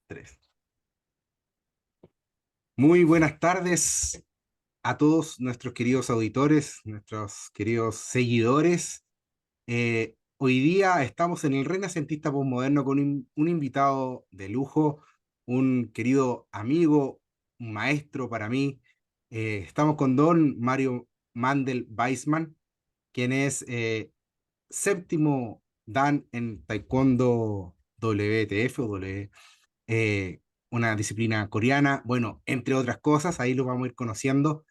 Tres. Muy buenas tardes a todos nuestros queridos auditores, nuestros queridos seguidores. Hoy día estamos en el Renacentista Postmoderno con un invitado de lujo, un querido amigo, un maestro para mí. Estamos con don Mario Mandel Weisman, quien es séptimo Dan en Taekwondo WTF o eh, una disciplina coreana, bueno, entre otras cosas, ahí lo vamos a ir conociendo.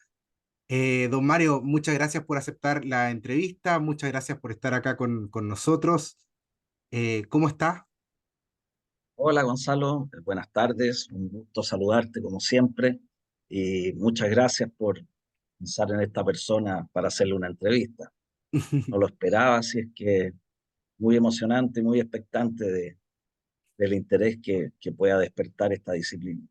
Don Mario, muchas gracias por aceptar la entrevista, muchas gracias por estar acá con nosotros. ¿Cómo está? Hola Gonzalo, buenas tardes, un gusto saludarte como siempre y muchas gracias por pensar en esta persona para hacerle una entrevista. No lo esperaba, así es que muy emocionante, muy expectante del interés que pueda despertar esta disciplina.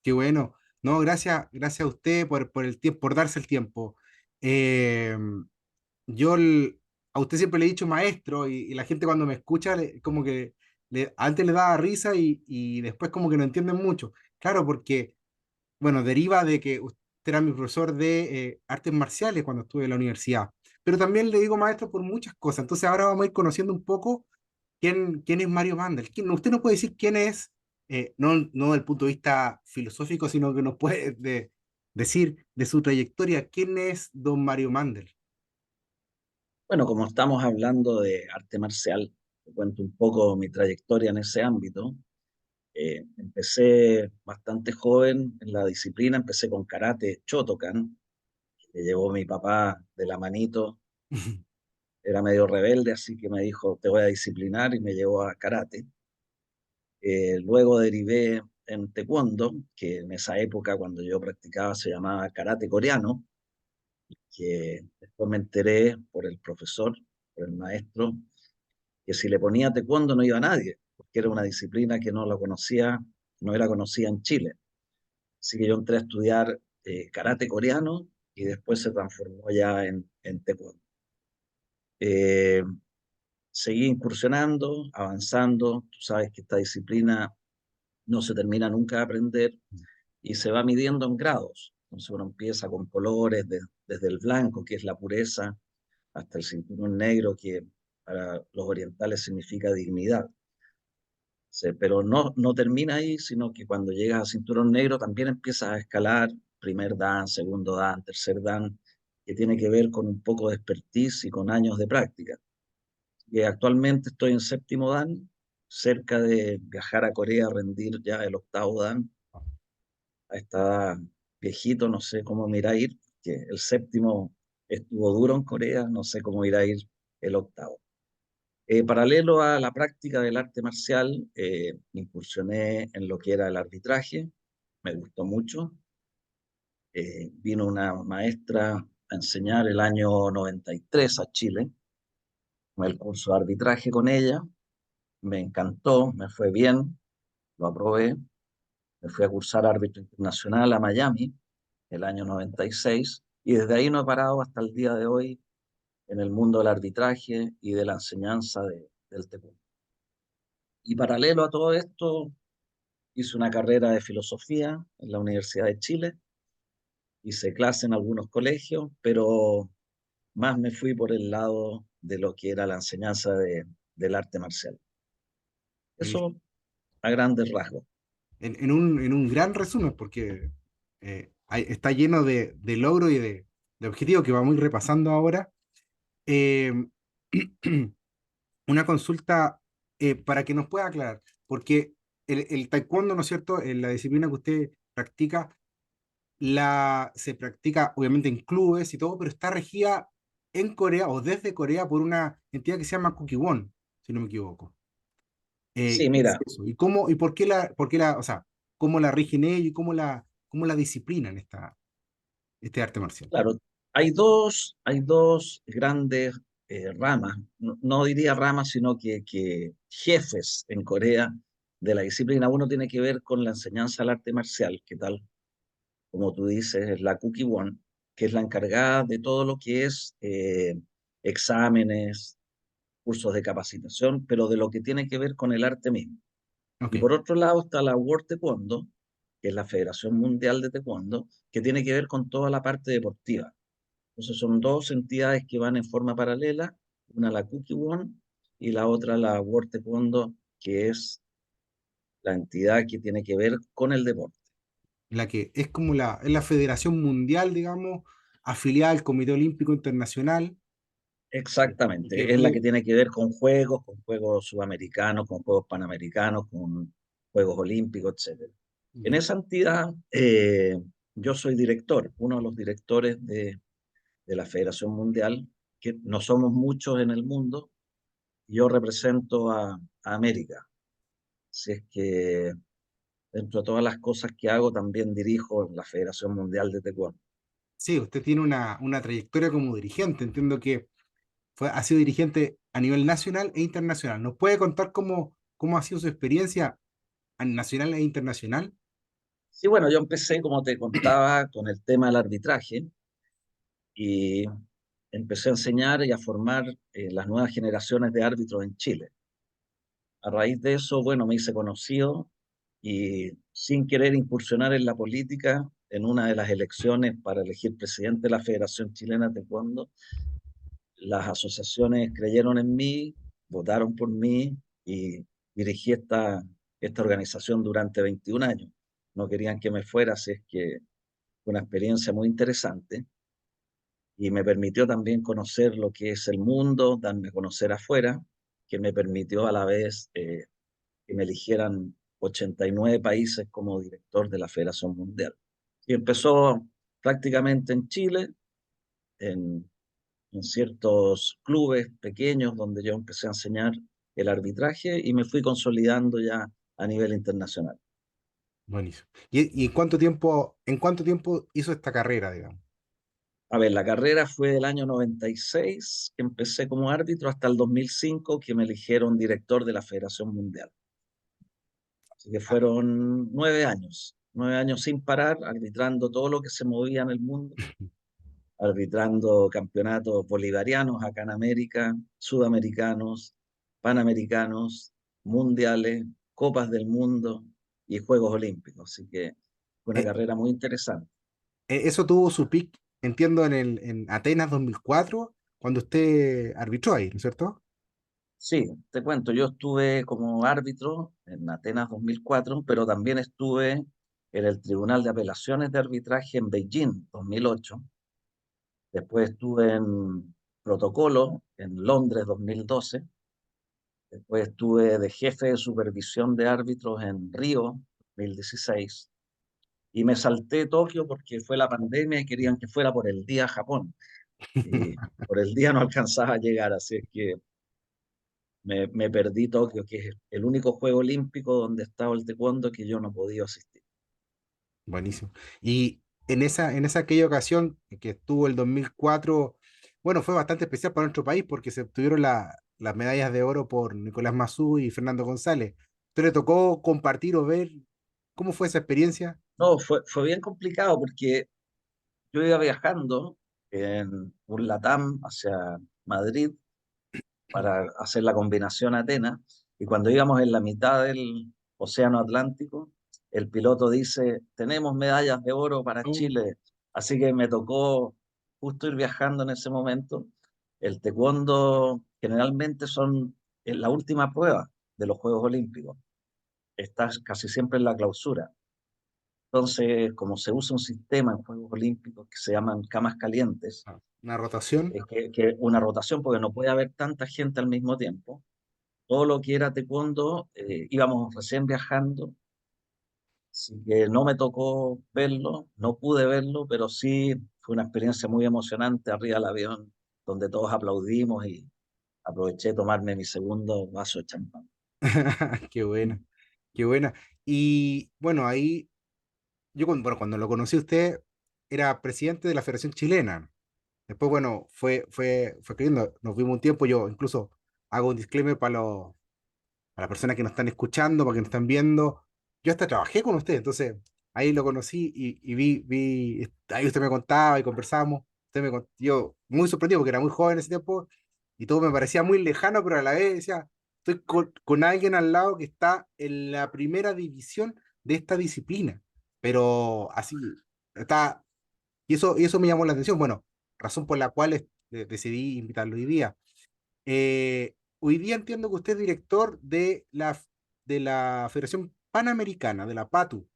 Qué bueno. No, gracias a usted por el tiempo, por darse el tiempo. Eh, yo a usted siempre le he dicho maestro y la gente cuando me escucha como que antes le daba risa y después como que no entienden mucho. Claro, porque bueno, deriva de que usted era mi profesor de artes marciales cuando estuve en la universidad, pero también le digo maestro por muchas cosas. Entonces ahora vamos a ir conociendo un poco quién es Mario Mandel. Usted nos puede decir quién es, no desde el punto de vista filosófico, sino que nos puede decir de su trayectoria, quién es don Mario Mandel. Bueno, como estamos hablando de arte marcial, te cuento un poco mi trayectoria en ese ámbito. Empecé bastante joven en la disciplina, empecé con karate Shotokan, que llevó mi papá de la manito. Era medio rebelde, así que me dijo, te voy a disciplinar y me llevó a karate. Luego derivé en taekwondo, que en esa época cuando yo practicaba se llamaba karate coreano, que después me enteré por el profesor, por el maestro, que si le ponía taekwondo no iba nadie, porque era una disciplina que no la conocía, no era conocida en Chile. Así que yo entré a estudiar karate coreano y después se transformó ya en taekwondo. Eh, Seguí incursionando, avanzando. Tú sabes que esta disciplina no se termina nunca de aprender y se va midiendo en grados. Entonces uno empieza con colores, desde el blanco, que es la pureza, hasta el cinturón negro, que para los orientales significa dignidad. Pero no termina ahí, sino que cuando llegas a cinturón negro también empiezas a escalar primer dan, segundo dan, tercer dan, que tiene que ver con un poco de expertise y con años de práctica. Y actualmente estoy en séptimo dan, cerca de viajar a Corea a rendir ya el octavo dan. A esta edad viejito, no sé cómo me irá a ir, que el séptimo estuvo duro en Corea, no sé cómo irá a ir el octavo. Paralelo a la práctica del arte marcial, incursioné en lo que era el arbitraje, me gustó mucho. Vino una maestra a enseñar el año 93 a Chile, con el curso de arbitraje con ella, me encantó, me fue bien, lo aprobé. Me fui a cursar árbitro internacional a Miami el año 96 y desde ahí no he parado hasta el día de hoy en el mundo del arbitraje y de la enseñanza del taekwondo. Y paralelo a todo esto, hice una carrera de filosofía en la Universidad de Chile, hice clase en algunos colegios, pero más me fui por el lado de lo que era la enseñanza del arte marcial. Eh, Eso a grandes rasgos. en un gran resumen, porque está lleno de logros y de objetivos que vamos a ir repasando ahora. Eh, una consulta para que nos pueda aclarar, porque el taekwondo, ¿no es cierto? En la disciplina que usted practica, se practica obviamente en clubes y todo, pero está regida en Corea o desde Corea por una entidad que se llama Kukiwon, si no me equivoco. Sí, ¿Qué es mira, eso? ¿Y cómo, y por qué la, o sea, cómo la rigen ellos y cómo la disciplinan este arte marcial? claro, hay dos grandes ramas, no diría ramas, sino que jefes en Corea de la disciplina. Uno tiene que ver con la enseñanza del arte marcial, que tal como tú dices, es la Cookie One, que es la encargada de todo lo que es exámenes, cursos de capacitación, pero de lo que tiene que ver con el arte mismo. Ok, Y por otro lado está la World Taekwondo, que es la Federación Mundial de Taekwondo, que tiene que ver con toda la parte deportiva. Entonces son dos entidades que van en forma paralela, una la Kukiwon y la otra la World Taekwondo, que es la entidad que tiene que ver con el deporte. la que es como es la Federación Mundial, digamos, afiliada al Comité Olímpico Internacional, y que Exactamente, es la que ve, tiene que ver con juegos sudamericanos, con juegos panamericanos, con juegos olímpicos, etcétera. En ya. esa entidad yo soy director, uno de los directores de la Federación Mundial, que no somos muchos en el mundo, yo represento a América. Así es que dentro de todas las cosas que hago, también dirijo la Federación Mundial de Taekwondo. Sí, usted tiene una trayectoria como dirigente, entiendo que ha sido dirigente a nivel nacional e internacional. ¿Nos puede contar cómo ha sido su experiencia a nacional e internacional? Sí, bueno, yo empecé, como te contaba, con el tema del arbitraje y empecé a enseñar y a formar las nuevas generaciones de árbitros en Chile. A raíz de eso, bueno, me hice conocido y sin querer incursionar en la política, en una de las elecciones para elegir presidente de la Federación Chilena de Taekwondo, las asociaciones creyeron en mí, votaron por mí y dirigí esta organización durante 21 años. No querían que me fuera, así es que fue una experiencia muy interesante y me permitió también conocer lo que es el mundo, darme a conocer afuera, que me permitió a la vez que me eligieran 89 países como director de la Federación Mundial. Y empezó prácticamente en Chile, en, en ciertos clubes pequeños donde yo empecé a enseñar el arbitraje y me fui consolidando ya a nivel internacional. Buenísimo. ¿Y en cuánto tiempo hizo esta carrera, digamos? A ver, la carrera fue del año 96, que empecé como árbitro, hasta el 2005, que me eligieron director de la Federación Mundial. Así que Ah, fueron 9 años sin parar, arbitrando todo lo que se movía en el mundo, arbitrando campeonatos bolivarianos acá en América, sudamericanos, panamericanos, mundiales, copas del mundo y Juegos Olímpicos. Así que fue una eh, carrera muy interesante. eso tuvo su pic, entiendo, en Atenas 2004 cuando usted arbitró ahí, ¿no es cierto? Sí, te cuento, yo estuve como árbitro en Atenas 2004, pero también estuve en el Tribunal de Apelaciones de Arbitraje en Beijing 2008. Después estuve en protocolo en Londres 2012. Después estuve de jefe de supervisión de árbitros en Río 2016. Y me salté Tokio porque fue la pandemia y querían que fuera por el día a Japón. Y por el día no alcanzaba a llegar, así es que me perdí Tokio, que es el único juego olímpico donde estaba el taekwondo que yo no podía asistir. Buenísimo. Y en esa aquella ocasión que estuvo el 2004, bueno, fue bastante especial para nuestro país porque se obtuvieron las medallas de oro por Nicolás Massú y Fernando González. ¿Usted le tocó compartir o ver cómo fue esa experiencia? No, fue bien complicado porque yo iba viajando en un LATAM hacia Madrid para hacer la combinación Atenas, y cuando íbamos en la mitad del Océano Atlántico, el piloto dice, tenemos medallas de oro para Oh, Chile, así que me tocó justo ir viajando en ese momento. El taekwondo generalmente son la última prueba de los Juegos Olímpicos, estás casi siempre en la clausura. Entonces, como se usa un sistema en Juegos Olímpicos que se llaman camas calientes, una rotación. es que una rotación, porque no puede haber tanta gente al mismo tiempo, todo lo que era taekwondo, íbamos recién viajando, así que no me tocó verlo, no pude verlo, pero sí fue una experiencia muy emocionante arriba del avión, donde todos aplaudimos y aproveché de tomarme mi segundo vaso de champán. Qué buena, qué buena. Y bueno, ahí, bueno, cuando lo conocí a usted, era presidente de la Federación Chilena. Después, bueno, fue creciendo, nos vimos un tiempo, yo incluso hago un disclaimer para las personas que nos están escuchando, para que nos están viendo. Yo hasta trabajé con usted, entonces ahí lo conocí y ahí usted me contaba y conversamos. Yo muy sorprendido porque era muy joven en ese tiempo y todo me parecía muy lejano, pero a la vez decía, estoy con alguien al lado que está en la primera división de esta disciplina, pero así está, y eso me llamó la atención. Bueno, razón por la cual decidí invitarlo hoy día. Hoy día entiendo que usted es director de la Federación Panamericana, de la PATU.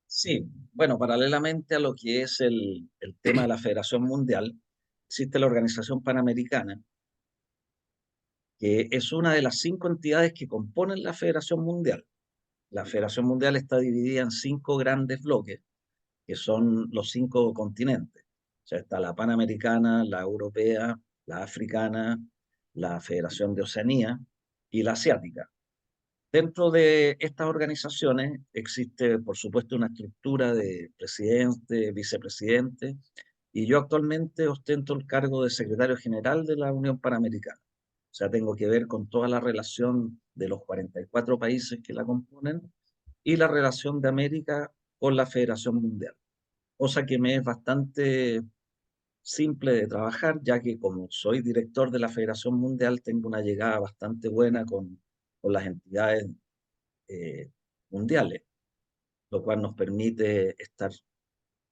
Sí, bueno, paralelamente a lo que es el tema de la Federación Mundial, existe la Organización Panamericana, que es una de las 5 entidades que componen la Federación Mundial. La Federación Mundial está dividida en 5 grandes bloques, que son los 5 continentes. O sea, está la Panamericana, la Europea, la Africana, la Federación de Oceanía y la Asiática. Dentro de estas organizaciones existe, por supuesto, una estructura de presidente, vicepresidente, y yo actualmente ostento el cargo de secretario general de la Unión Panamericana. O sea, tengo que ver con toda la relación de los 44 países que la componen y la relación de América con la Federación Mundial, cosa que me es bastante simple de trabajar, ya que como soy director de la Federación Mundial, tengo una llegada bastante buena con las entidades eh, mundiales, lo cual nos permite estar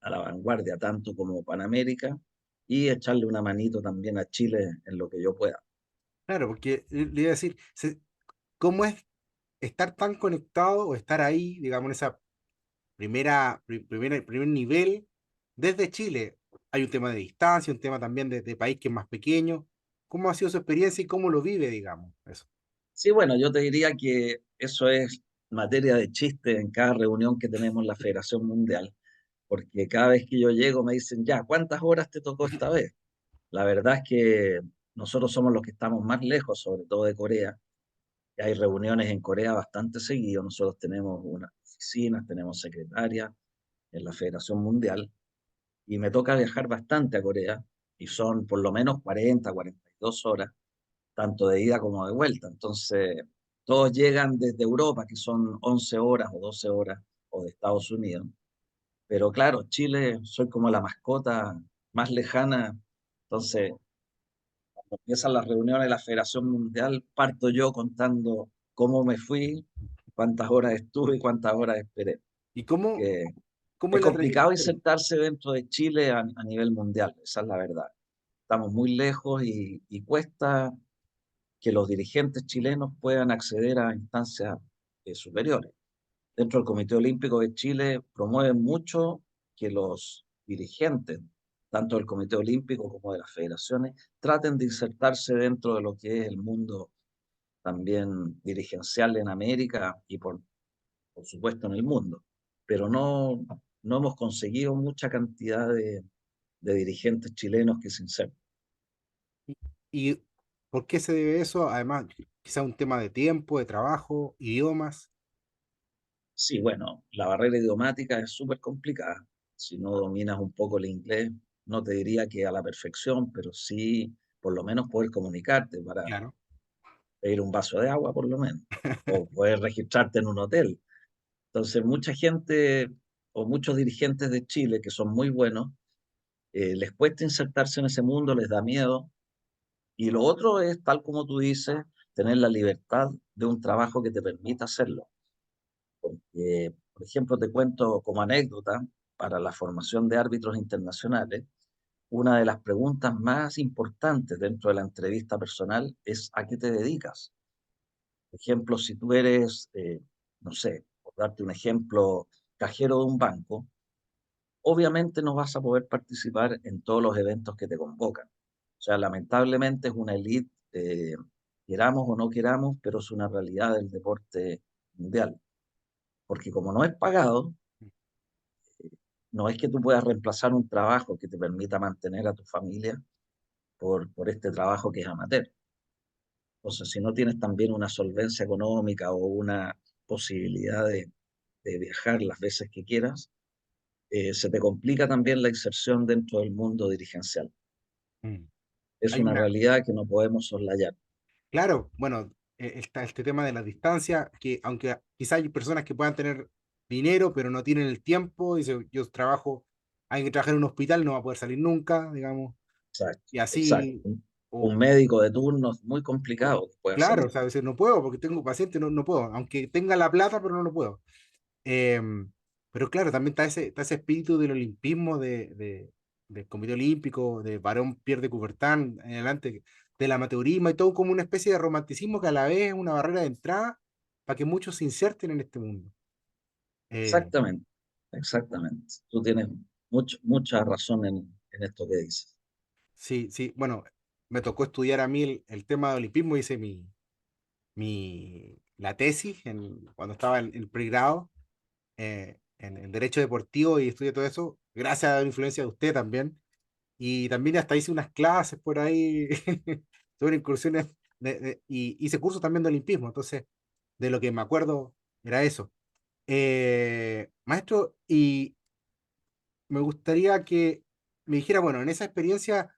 a la vanguardia tanto como Panamérica y echarle una manito también a Chile en lo que yo pueda. Claro, porque le iba a decir, ¿cómo es estar tan conectado o estar ahí, digamos, en esa primer nivel desde Chile? Hay un tema de distancia, un tema también de país que es más pequeño. ¿Cómo ha sido su experiencia y cómo lo vive, digamos, eso? Sí, bueno, yo te diría que eso es materia de chiste en cada reunión que tenemos en la Federación Mundial, porque cada vez que yo llego me dicen, ya, ¿cuántas horas te tocó esta vez? La verdad es que nosotros somos los que estamos más lejos, sobre todo de Corea. Hay reuniones en Corea bastante seguido. Nosotros tenemos unas oficinas, tenemos secretarias en la Federación Mundial y me toca viajar bastante a Corea y son por lo menos 42 horas, tanto de ida como de vuelta. Entonces, todos llegan desde Europa, que son 11 horas o 12 horas, o de Estados Unidos. Pero claro, Chile, soy como la mascota más lejana. Entonces, cuando empiezan las reuniones de la Federación Mundial, parto yo contando cómo me fui, cuántas horas estuve y cuántas horas esperé. ¿Y cómo, Que cómo es es la complicado trayectoria? insertarse dentro de Chile a nivel mundial, esa es la verdad. Estamos muy lejos y cuesta que los dirigentes chilenos puedan acceder a instancias superiores. Dentro del Comité Olímpico de Chile promueven mucho que los dirigentes, tanto del Comité Olímpico como de las federaciones, traten de insertarse dentro de lo que es el mundo también dirigencial en América y por supuesto en el mundo. Pero no hemos conseguido mucha cantidad de dirigentes chilenos que se inserten. ¿Y por qué se debe eso? Además, quizá un tema de tiempo, de trabajo, idiomas. Sí, bueno, la barrera idiomática es súper complicada. Si no dominas un poco el inglés, no te diría que a la perfección, pero sí por lo menos poder comunicarte para Claro. pedir un vaso de agua, por lo menos, o poder registrarte en un hotel. Entonces, mucha gente o muchos dirigentes de Chile que son muy buenos, les cuesta insertarse en ese mundo, les da miedo. Y lo otro es, tal como tú dices, tener la libertad de un trabajo que te permita hacerlo. Por ejemplo, te cuento como anécdota, para la formación de árbitros internacionales, una de las preguntas más importantes dentro de la entrevista personal es ¿a qué te dedicas? Por ejemplo, si tú eres, no sé, por darte un ejemplo, cajero de un banco, obviamente no vas a poder participar en todos los eventos que te convocan. O sea, lamentablemente es una elite, queramos o no queramos, pero es una realidad del deporte mundial. Porque como no es pagado, no es que tú puedas reemplazar un trabajo que te permita mantener a tu familia por este trabajo que es amateur. Entonces, si no tienes también una solvencia económica o una posibilidad de viajar las veces que quieras, se te complica también la inserción dentro del mundo dirigencial. Mm. Es Hay una una, realidad que no podemos soslayar. claro, bueno, está este tema de la distancia, que aunque quizá hay personas que puedan tener dinero, pero no tienen el tiempo, dice, yo trabajo, hay que trabajar en un hospital, no va a poder salir nunca, digamos, Exacto, y así exacto. un médico de turno es muy complicado que puede Claro, o hacerlo. sea, a veces no puedo porque tengo paciente, no, no puedo, aunque tenga la plata, pero no lo puedo. Pero claro, también está ese espíritu del olimpismo, del Comité Olímpico, de Barón Pierre de Coubertin, en adelante, del amateurismo y todo como una especie de romanticismo que a la vez es una barrera de entrada para que muchos se inserten en este mundo. Eh, Exactamente, exactamente. Tú tienes mucha razón en esto que dices. sí, sí, bueno, me tocó estudiar a mí el tema de olimpismo, hice la tesis cuando estaba en el pregrado en Derecho Deportivo y estudié todo eso, gracias a la influencia de usted también. Y también hasta hice unas clases por ahí, sobre incursiones, y hice cursos también de olimpismo, entonces, de lo que me acuerdo era eso. Maestro, y me gustaría que me dijera, bueno, en esa experiencia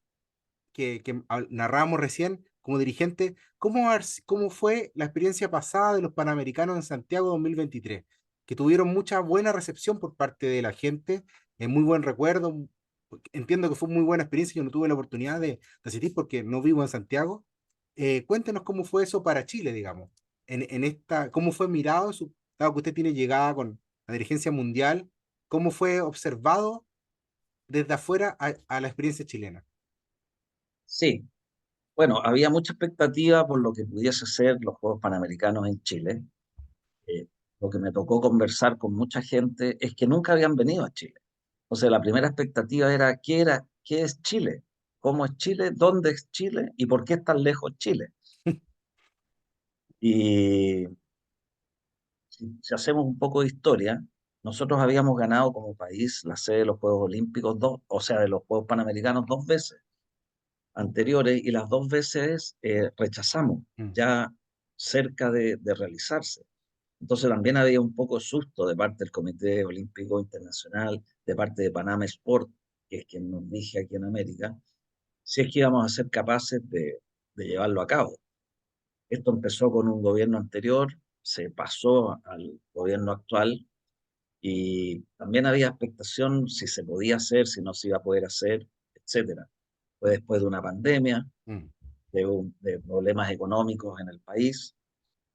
que narramos recién como dirigente, ¿cómo fue la experiencia pasada de los Panamericanos en Santiago 2023? Que tuvieron mucha buena recepción por parte de la gente, muy buen recuerdo. Entiendo que fue muy buena experiencia, yo no tuve la oportunidad de asistir porque no vivo en Santiago. Cuéntenos cómo fue eso para Chile, digamos, cómo fue mirado, dado que usted tiene llegada con la dirigencia mundial, cómo fue observado desde afuera a la experiencia chilena. Sí, bueno, había mucha expectativa por lo que pudiese ser los Juegos Panamericanos en Chile. Eh, lo que me tocó conversar con mucha gente es que nunca habían venido a Chile. O sea, la primera expectativa era, ¿qué es Chile? ¿Cómo es Chile? ¿Dónde es Chile? ¿Y por qué es tan lejos Chile? Y si hacemos un poco de historia, nosotros habíamos ganado como país la sede de los Juegos Olímpicos dos, o sea, de los Juegos Panamericanos dos veces anteriores y las dos veces rechazamos, Mm, ya cerca de realizarse. Entonces también había un poco de susto de parte del Comité Olímpico Internacional, de parte de Panama Sport, que es quien nos dirige aquí en América, si es que íbamos a ser capaces de llevarlo a cabo. Esto empezó con un gobierno anterior, se pasó al gobierno actual y también había expectación si se podía hacer, si no se iba a poder hacer, etcétera. Fue después de una pandemia, mm. de problemas económicos en el país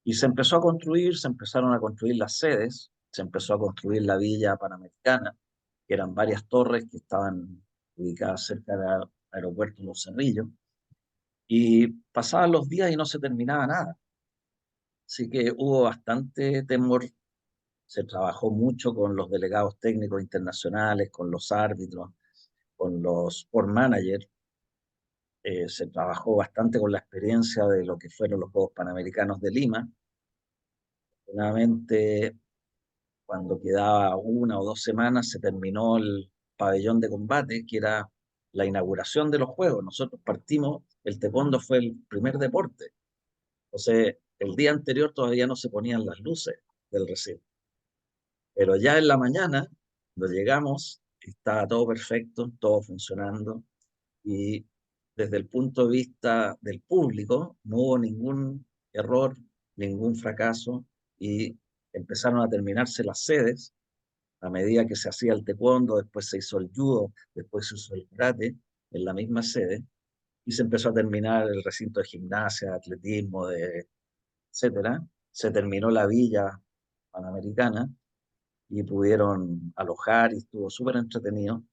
y se empezó a construir, se empezaron a construir las sedes, se empezó a construir la Villa Panamericana, que eran varias torres que estaban ubicadas cerca del aeropuerto Los Cerrillos, y pasaban los días y no se terminaba nada. Así que hubo bastante temor, se trabajó mucho con los delegados técnicos internacionales, con los árbitros, con los sport managers, se trabajó bastante con la experiencia de lo que fueron los Juegos Panamericanos de Lima. Nuevamente, cuando quedaba una o dos semanas, se terminó el pabellón de combate, que era la inauguración de los Juegos. Nosotros partimos, el taekwondo fue el primer deporte. Entonces, el día anterior todavía no se ponían las luces del recinto. Pero ya en la mañana, cuando llegamos, estaba todo perfecto, todo funcionando. Y desde el punto de vista del público, no hubo ningún error, ningún fracaso. Y empezaron a terminarse las sedes a medida que se hacía el taekwondo, después se hizo el judo, después se hizo el karate en la misma sede, y se empezó a terminar el recinto de gimnasia, atletismo, etcétera. Se terminó la villa panamericana y pudieron alojar y estuvo súper entretenido.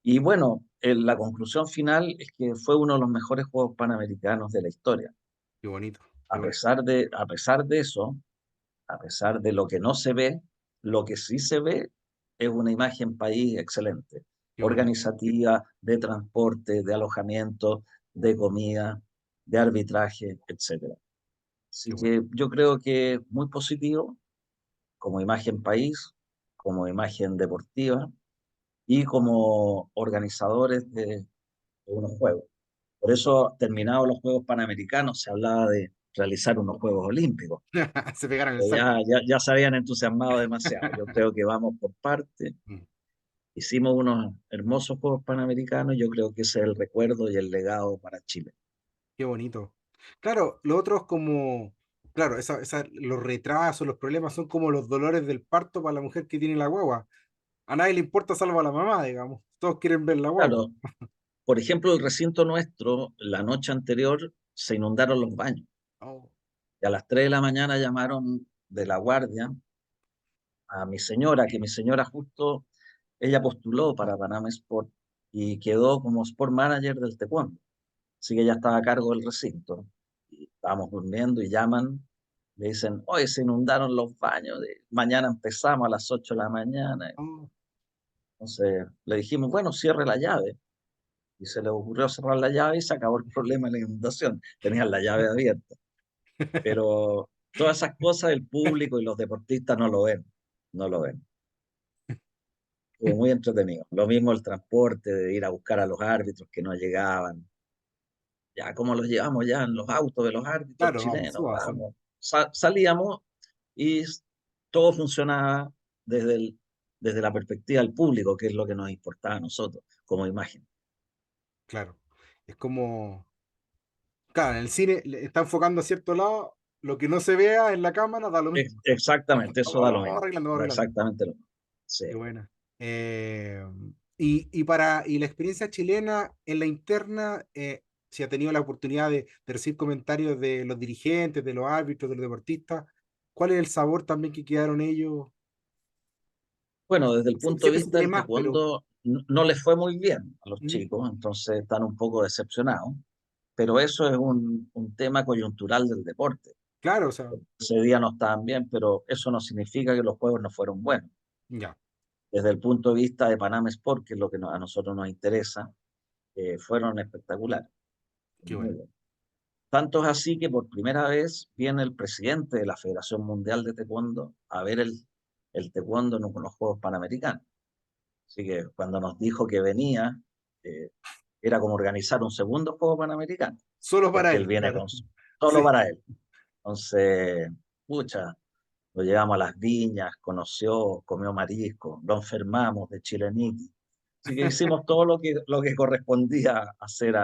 Y bueno, la conclusión final es que fue uno de los mejores Juegos Panamericanos de la historia. Qué bonito, qué A bonito, pesar a pesar de eso, a pesar de lo que no se ve, lo que sí se ve es una imagen país excelente, qué bonito, organizativa, de transporte, de alojamiento, de comida, de arbitraje, etcétera. qué Así bonito. que yo creo que muy positivo como imagen país, como imagen deportiva y como organizadores de unos juegos. Por eso, terminados los Juegos Panamericanos, se hablaba de realizar unos Juegos Olímpicos. Se pegaron el Pero salto. ya se habían entusiasmado demasiado. Yo creo que vamos por parte. Mm, Hicimos unos hermosos Juegos Panamericanos. Yo creo que ese es el recuerdo y el legado para Chile. qué bonito. Claro, lo otro es como, claro, los retrasos, los problemas son como los dolores del parto para la mujer que tiene la guagua. A nadie le importa salvo a la mamá, digamos. Todos quieren ver la guagua. Claro, Por ejemplo, el recinto nuestro, la noche anterior, se inundaron los baños. Oh, Y a las 3 de la mañana llamaron de la guardia a mi señora, que mi señora justo, ella postuló para Panama Sport y quedó como Sport Manager del taekwondo. Así que ella estaba a cargo del recinto. Y estábamos durmiendo y llaman, le dicen, hoy se inundaron los baños, mañana empezamos a las 8 de la mañana. oh. Entonces le dijimos, bueno, cierre la llave. Y se le ocurrió cerrar la llave y se acabó el problema de la inundación. Tenían la llave abierta. Pero todas esas cosas el público y los deportistas no lo ven, no lo ven. Estuvo muy entretenido. Lo mismo el transporte, de ir a buscar a los árbitros que no llegaban. Ya, ¿cómo los llevamos ya en los autos de los árbitros Claro, vamos, chilenos? suba, son. Vamos. Salíamos y todo funcionaba desde desde la perspectiva del público, que es lo que nos importaba a nosotros como imagen. Claro. Es como, claro, en el cine está enfocando a cierto lado, lo que no se vea en la cámara da lo mismo. Exactamente, eso da lo Vamos mismo. arreglando, vamos Da arreglando. exactamente lo mismo. Sí. Qué buena. Eh, y la experiencia chilena en la interna, si ha tenido la oportunidad de recibir comentarios de los dirigentes, de los árbitros, de los deportistas, ¿cuál es el sabor también que quedaron ellos? Bueno, desde el punto de Siempre se vista tiene del más, pero taekwondo, no les fue muy bien a los mm, chicos, entonces están un poco decepcionados, pero eso es un tema coyuntural del deporte. claro, o sea, Ese día no estaban bien, pero eso no significa que los juegos no fueron buenos. ya, Desde el punto de vista de Panam Sport, que es lo que a nosotros nos interesa, fueron espectaculares. qué Muy bueno, bien. Tanto es así que por primera vez viene el presidente de la Federación Mundial de Taekwondo a ver el taekwondo en los Juegos Panamericanos. Así que cuando nos dijo que venía, eh, era como organizar un segundo Juego Panamericano, solo para porque él él, viene claro. con solo Sí, para él. Entonces, pucha, lo llevamos a las viñas, conoció, comió marisco, lo enfermamos de chilenitis. Así que hicimos todo lo que correspondía hacer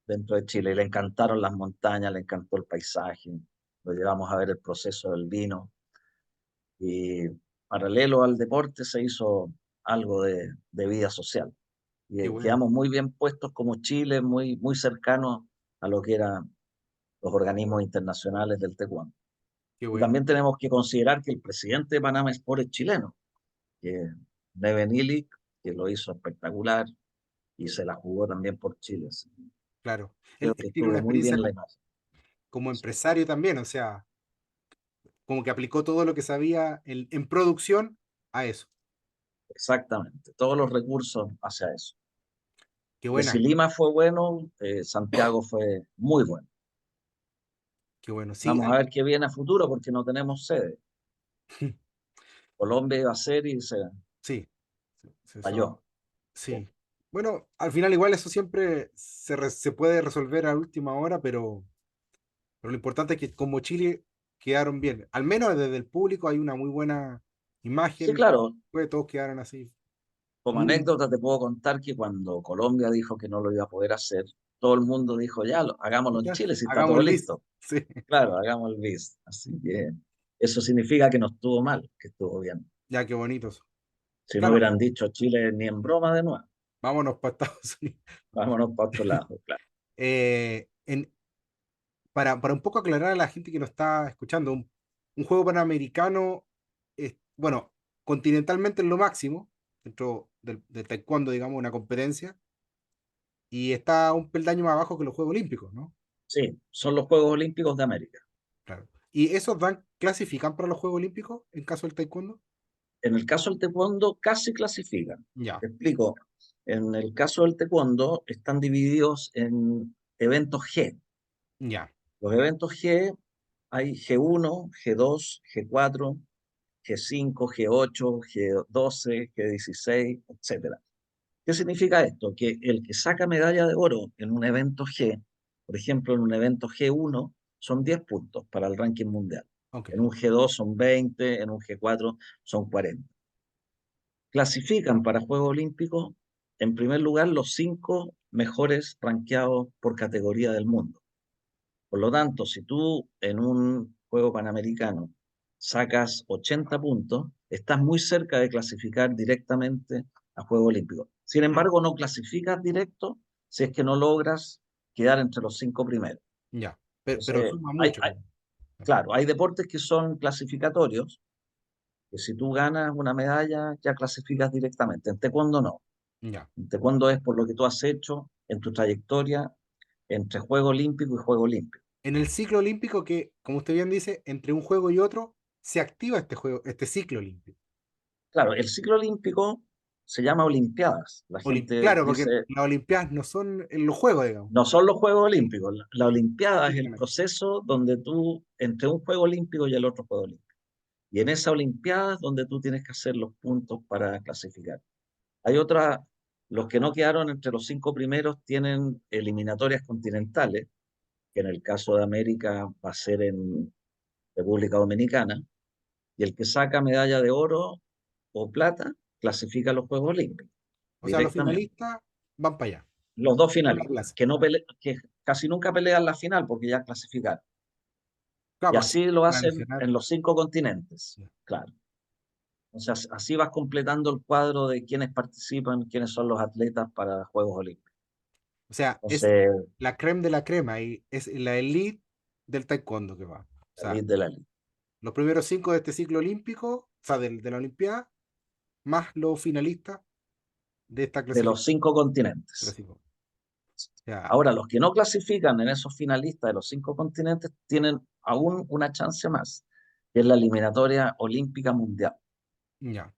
dentro de Chile. Y le encantaron las montañas, le encantó el paisaje, lo llevamos a ver el proceso del vino. Y paralelo al deporte se hizo algo de vida social. Y qué bueno, quedamos muy bien puestos como Chile, muy cercanos a lo que eran los organismos internacionales del taekwondo. qué Y bueno. también tenemos que considerar que el presidente de Panama Sport es chileno, que es Neven Illich, que lo hizo espectacular y se la jugó también por Chile. Así que Claro. creo Él que tiene una estuvo muy experiencia bien la imagen. como Sí, empresario también, o sea, como que aplicó todo lo que sabía en producción a eso. exactamente, todos los recursos hacia eso. Qué Que si buena, Lima fue bueno, Santiago fue muy bueno. qué bueno. Sí, Vamos a ver qué viene a futuro porque no tenemos sede. Colombia iba a ser y se sí, falló. Sí, sí. Bueno, al final igual eso siempre se puede resolver a última hora, pero lo importante es que como Chile quedaron bien. Al menos desde el público hay una muy buena sí, imagen, claro. pues todos quedaron así. Como Muy, anécdota te puedo contar que cuando Colombia dijo que no lo iba a poder hacer, todo el mundo dijo, ya, hagámoslo en ya, Chile si está hagamos todo el list. listo. Sí, Claro, hagamos el BIS. Así que eso significa que no estuvo mal, que estuvo bien. ya, qué bonitos. Si no Claro, hubieran dicho Chile ni en broma de nuevo, vámonos para Estados Unidos. vámonos para otro lado, claro. En, para un poco aclarar a la gente que nos está escuchando, un juego panamericano, bueno, continentalmente es lo máximo, dentro del taekwondo, digamos, una competencia, y está un peldaño más abajo que los Juegos Olímpicos, ¿no? Sí, son los Juegos Olímpicos de América. Claro. ¿Y esos clasifican para los Juegos Olímpicos en caso del taekwondo? En el caso del taekwondo casi clasifican. Ya, Te explico. En el caso del taekwondo están divididos en eventos G. ya, Los eventos G hay G1, G2, G4, G5, G8, G12, G16, etcétera. ¿Qué significa esto? Que el que saca medalla de oro en un evento G, por ejemplo, en un evento G1, son 10 puntos para el ranking mundial. ok, En un G2 son 20, en un G4 son 40. Clasifican para Juegos Olímpicos, en primer lugar, los 5 mejores rankeados por categoría del mundo. Por lo tanto, si tú en un juego panamericano sacas 80 puntos, estás muy cerca de clasificar directamente a Juegos Olímpicos. Sin embargo, no clasificas directo si es que no logras quedar entre los 5 primeros. Ya. Pero Entonces, suma mucho. claro, hay deportes que son clasificatorios, que si tú ganas una medalla ya clasificas directamente. En taekwondo no. Ya. En taekwondo es por lo que tú has hecho en tu trayectoria entre Juego Olímpico y Juego Olímpico. En el ciclo olímpico que, como usted bien dice, entre un juego y otro se activa este juego, este ciclo olímpico. Claro, el ciclo olímpico se llama Olimpiadas. La gente Claro, porque dice, las Olimpiadas no son en los juegos, digamos. no son los Juegos Olímpicos. La Olimpiada es el Físicamente. proceso donde tú, entre un Juego Olímpico y el otro Juego Olímpico. Y en esa Olimpiada es donde tú tienes que hacer los puntos para clasificar. Hay otra, los que no quedaron entre los 5 primeros tienen eliminatorias continentales, que en el caso de América va a ser en República Dominicana, y el que saca medalla de oro o plata clasifica a los Juegos Olímpicos O sea, los directamente. finalistas van para allá, Los dos con la finalistas, plaza. que casi nunca pelean la final porque ya clasificaron. Claro, Y porque así lo van a hacen lesionar. en los 5 continentes, claro. O sea, así vas completando el cuadro de quiénes participan, quiénes son los atletas para Juegos Olímpicos. O sea, es Entonces, la creme de la crema y es la elite del taekwondo que va. O la sea, elite de la elite. los primeros cinco de este ciclo olímpico, o sea, de la Olimpiada, más los finalistas de esta De los clasificación. 5 continentes. O sea, Ahora, los que no clasifican en esos finalistas de los 5 continentes tienen aún una chance más, que es la eliminatoria olímpica mundial. ya.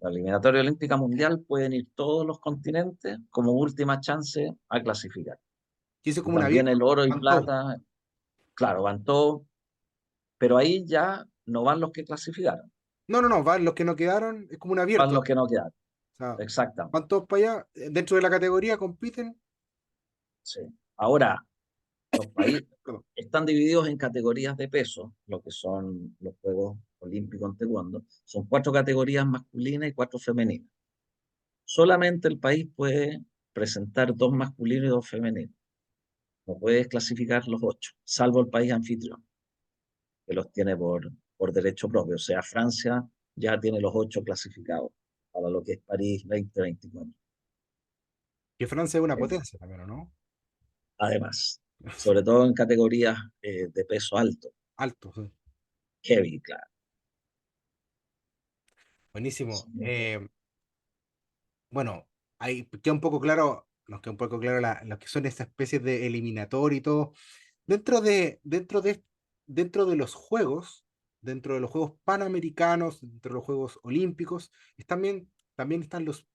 La eliminatoria olímpica mundial pueden ir todos los continentes como última chance a clasificar. Y eso es Y como un también abierto, el oro y van todos. plata, claro, van todos, pero ahí ya no van los que clasificaron, No, van los que no quedaron, es como un van abierto. los O que no quedaron. sea, Exactamente. van todos para allá, dentro de la categoría compiten. Sí. Ahora, los países Perdón. están divididos en categorías de peso, lo que son los Juegos Olímpicos en Taekwondo. Son 4 categorías masculinas y 4 femeninas. Solamente el país puede presentar 2 masculinos y 2 femeninos. No puedes clasificar los 8, salvo el país anfitrión, que los tiene por derecho propio. O sea, Francia ya tiene los 8 clasificados para lo que es París 2024. Que Francia es una Eh, potencia también, ¿o no? Además, sobre todo en categorías de peso alto, Alto, sí. heavy, claro. Buenísimo. Bueno, ahí queda un poco claro, nos queda un poco claro lo que son esas especies de eliminatorio y todo. Dentro de, dentro de, dentro de los Juegos Panamericanos, dentro de los Juegos Olímpicos, también están los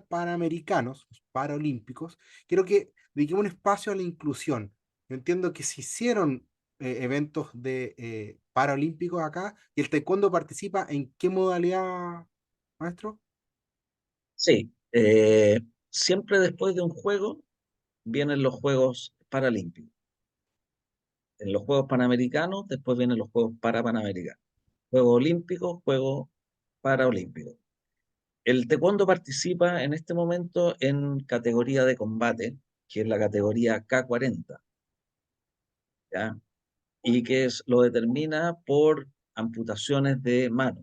Panamericanos, los Paralímpicos. Quiero que dediquemos un espacio a la inclusión. Yo entiendo que se hicieron eventos de Paralímpicos acá y el taekwondo participa en qué modalidad, maestro? Sí, siempre después de un juego vienen los Juegos Paralímpicos. En los Juegos Panamericanos, después vienen los Juegos Parapanamericanos. Juegos Olímpicos, Juegos Paraolímpicos. El taekwondo participa en este momento en categoría de combate, que es la categoría K40, ¿ya? Y que lo determina por amputaciones de mano.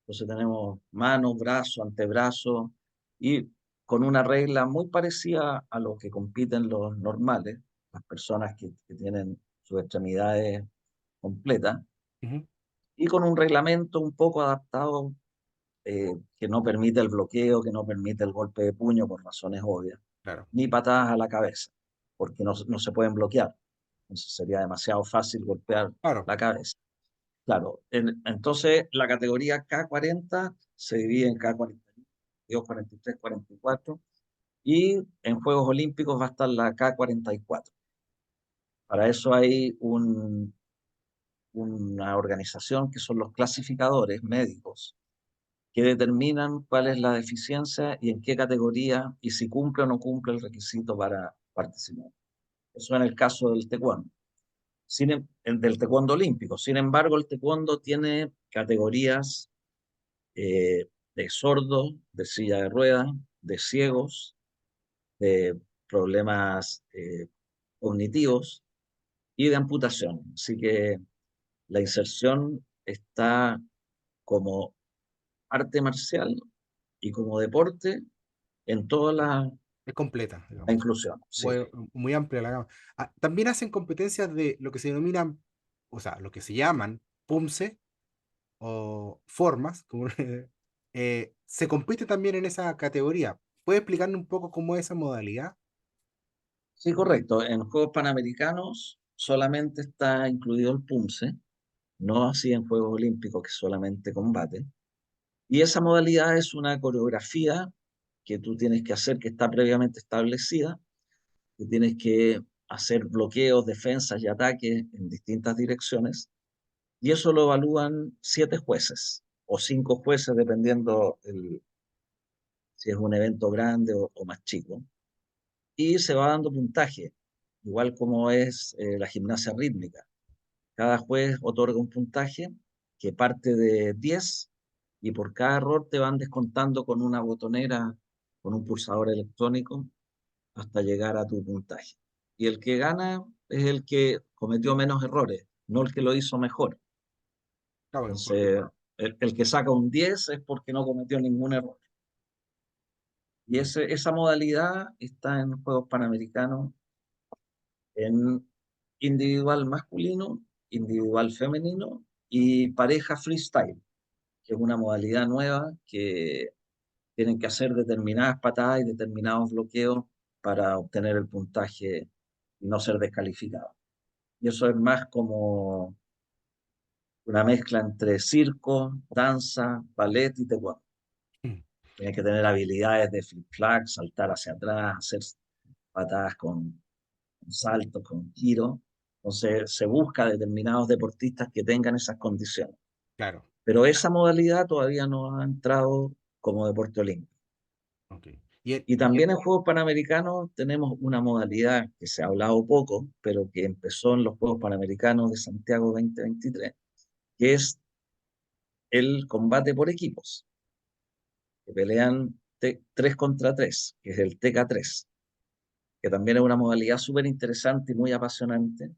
Entonces tenemos manos, brazos, antebrazos, y con una regla muy parecida a lo que compiten los normales, las personas que tienen sus extremidades completas, Ujú. y con un reglamento un poco adaptado que no permite el bloqueo, que no permite el golpe de puño por razones obvias, Claro, ni patadas a la cabeza, porque no se pueden bloquear. Entonces sería demasiado fácil golpear claro. la cabeza. Claro, entonces la categoría K40 se divide en K42, 43, 44, y en Juegos Olímpicos va a estar la K44. Para eso hay una organización que son los clasificadores médicos que determinan cuál es la deficiencia y en qué categoría y si cumple o no cumple el requisito para participar. Eso en el caso del taekwondo. Del taekwondo olímpico. Sin embargo, el taekwondo tiene categorías de sordos, de silla de ruedas, de ciegos, de problemas cognitivos y de amputación. Así que la inserción está como arte marcial y como deporte en toda Es completa, la digamos. inclusión. Sí, Muy, muy amplia la gama. Ah, también hacen competencias de lo que se denominan, o sea, lo que se llaman PUMSE o formas, como, se compite también en esa categoría. ¿Puede explicarme un poco cómo es esa modalidad? sí, correcto. En Juegos Panamericanos solamente está incluido el PUMSE, no así en Juegos Olímpicos, que es solamente combate. Y esa modalidad es una coreografía que tú tienes que hacer, que está previamente establecida, que tienes que hacer bloqueos, defensas y ataques en distintas direcciones, y eso lo evalúan 7 jueces o 5 jueces, dependiendo si es un evento grande o más chico, y se va dando puntaje, igual como es la gimnasia rítmica. Cada juez otorga un puntaje que parte de 10 y por cada error te van descontando con una botonera, con un pulsador electrónico, hasta llegar a tu puntaje. Y el que gana es el que cometió menos errores, no el que lo hizo mejor. Claro, Entonces, el que saca un 10 es porque no cometió ningún error. Y esa modalidad está en Juegos Panamericanos en individual masculino, individual femenino y pareja freestyle, que es una modalidad nueva que tienen que hacer determinadas patadas y determinados bloqueos para obtener el puntaje y no ser descalificado. Y eso es más como una mezcla entre circo, danza, ballet y taekwondo. mm, Tienes que tener habilidades de flip-flag, saltar hacia atrás, hacer patadas con saltos, con giros. Entonces se busca determinados deportistas que tengan esas condiciones. claro, Pero esa modalidad todavía no ha entrado como deporte olímpico. ok. Y, Y también en Juegos Panamericanos tenemos una modalidad que se ha hablado poco, pero que empezó en los Juegos Panamericanos de Santiago 2023, que es el combate por equipos, que pelean 3 contra 3, que es el TK3, que también es una modalidad súper interesante y muy apasionante,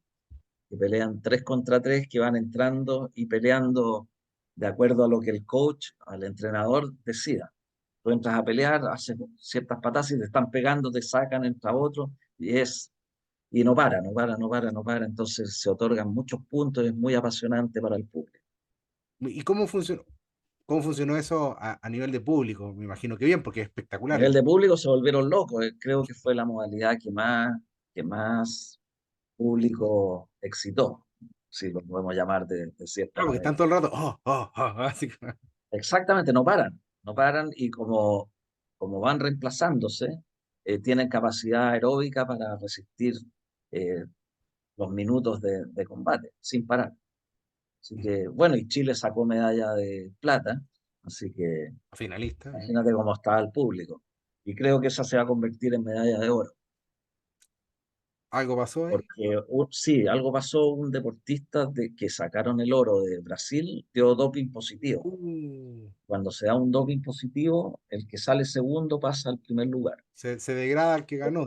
que pelean 3 contra 3, que van entrando y peleando de acuerdo a lo que el coach, al entrenador, decida. Tú entras a pelear, haces ciertas patadas y te están pegando, te sacan, entra otro, y no para, no para, no para, no para. Entonces se otorgan muchos puntos, es muy apasionante para el público. ¿Y cómo funcionó eso a nivel de público? Me imagino que bien, porque es A espectacular. nivel de público se volvieron locos, creo que fue la modalidad que más público excitó, si lo podemos llamar de cierta Claro, porque manera. están todo el rato, así Exactamente, no paran y como van reemplazándose, tienen capacidad aeróbica para resistir eh, los minutos de combate sin parar. Así que, bueno, y Chile sacó medalla de plata, así que finalista. imagínate cómo estaba el público. Y creo que esa se va a convertir en medalla de oro, Algo pasó ahí. porque sí, algo pasó, un deportista que sacaron el oro de Brasil dio doping positivo. Uh, Cuando se da un doping positivo, el que sale segundo pasa al primer lugar. se degrada al que ganó.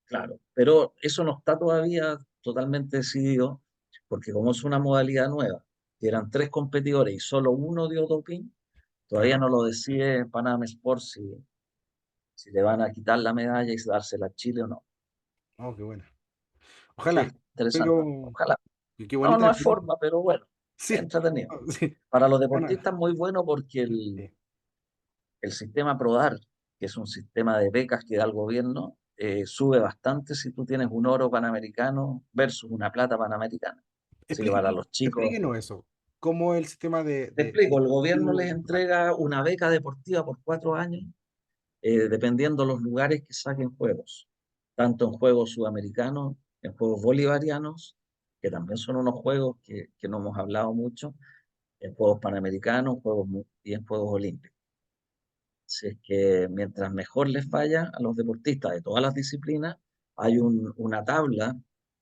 Claro, pero eso no está todavía totalmente decidido, porque como es una modalidad nueva, que eran 3 competidores y solo uno dio doping, Claro. todavía no lo decide Panam Sport si le van a quitar la medalla y dársela a Chile o no. Oh, qué buena. Sí, Ojalá. interesante. Pero Ojalá. qué No, bonita no la es experiencia. forma, pero bueno, es Sí, entretenido. sí. Para los Bueno, deportistas muy bueno porque sí. el sistema PRODAR, que es un sistema de becas que da el gobierno, sube bastante si tú tienes un oro panamericano versus una plata panamericana. Así que para los chicos, Explíquenos eso. ¿Cómo es el sistema te explico, de el gobierno les incentivo? entrega una beca deportiva por 4 años, dependiendo los lugares que saquen juegos, tanto en juegos sudamericanos, en juegos bolivarianos, que también son unos juegos que no hemos hablado mucho, en juegos panamericanos, y en juegos olímpicos. Si es que mientras mejor les vaya a los deportistas de todas las disciplinas, hay una tabla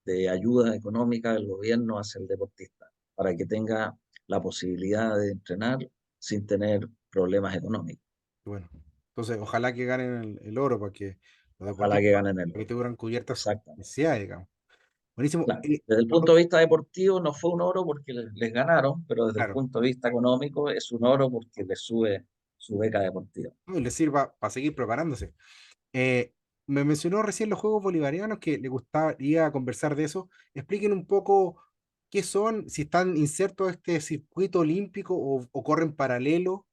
de ayuda económica del gobierno hacia el deportista para que tenga la posibilidad de entrenar sin tener problemas económicos. Bueno, entonces ojalá que ganen el oro para que los Ojalá que deportistas ganen el para que oro. tengan cubiertas sus Exactamente. necesidades, digamos. Buenísimo. Claro. Desde el punto de vista deportivo no fue un oro porque les ganaron, pero desde el Claro, punto de vista económico es un oro porque les sube. su beca deportiva. ¿no? Y les sirva para seguir preparándose. Eh, Me mencionó recién los Juegos Bolivarianos, que le gustaría conversar de eso. Expliquen un poco qué son, si están insertos a este circuito olímpico o corren paralelo.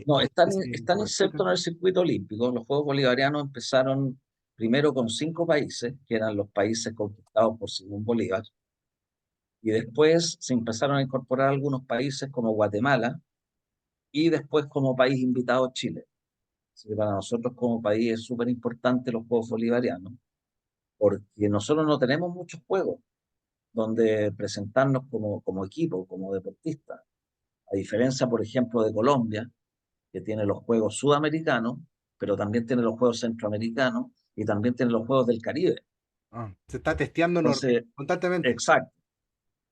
No, No sé si están lo insertos en explican. el circuito olímpico. Los Juegos Bolivarianos empezaron primero con 5 países, que eran los países conquistados por Simón Bolívar, y después se empezaron a incorporar algunos países como Guatemala, y después como país invitado Chile. Así que para nosotros como país es súper importante los Juegos Bolivarianos, porque nosotros no tenemos muchos juegos donde presentarnos como equipo, como deportistas. A diferencia, por ejemplo, de Colombia, que tiene los Juegos Sudamericanos, pero también tiene los Juegos Centroamericanos y también tiene los Juegos del Caribe. Ah, se está testeando Entonces, constantemente. exacto,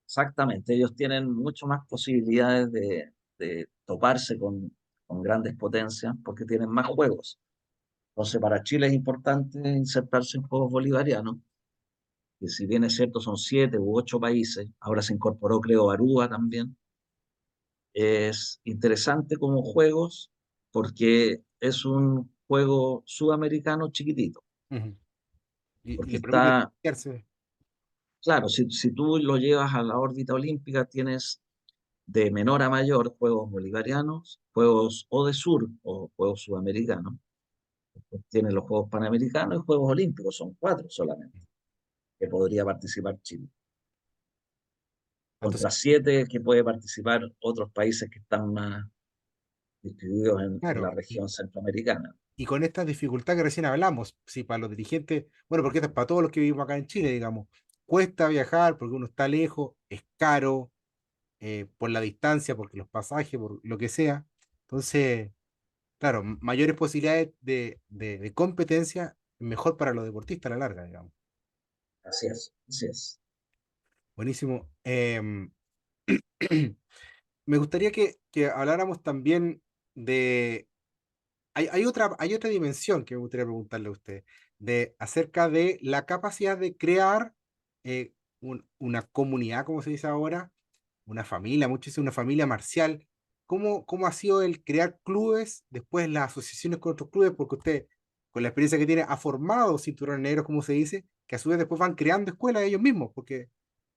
exactamente, ellos tienen mucho más posibilidades de toparse con grandes potencias porque tienen más juegos. Entonces, para Chile es importante insertarse en Juegos Bolivarianos, que si bien es cierto son 7 u 8 países, ahora se incorporó creo Aruba también. Es interesante como juegos porque es un juego sudamericano chiquitito, Ujú. Y porque le permite está, testearse. claro, si tú lo llevas a la órbita olímpica, tienes de menor a mayor juegos bolivarianos, juegos o de sur o juegos sudamericanos, tienes los juegos panamericanos y juegos olímpicos, son 4 solamente, que podría participar Chile, Entonces, contra 7 que puede participar otros países que están más distribuidos en la claro, región centroamericana. y con esta dificultad que recién hablamos, si para los dirigentes, bueno, porque esto es para todos los que vivimos acá en Chile, digamos, cuesta viajar porque uno está lejos, es caro, por la distancia, porque los pasajes, por lo que sea. Entonces, claro, mayores posibilidades de competencia, mejor para los deportistas a la larga, digamos. Así es, así es. Buenísimo. Me gustaría que habláramos también de... hay otra dimensión que me gustaría preguntarle a usted, de, acerca de la capacidad de crear una comunidad, como se dice ahora, una familia, mucho dice una familia marcial. ¿Cómo ha sido el crear clubes, después las asociaciones con otros clubes? Porque usted, con la experiencia que tiene, ha formado cinturones negros, como se dice, que a su vez después van creando escuelas ellos mismos, porque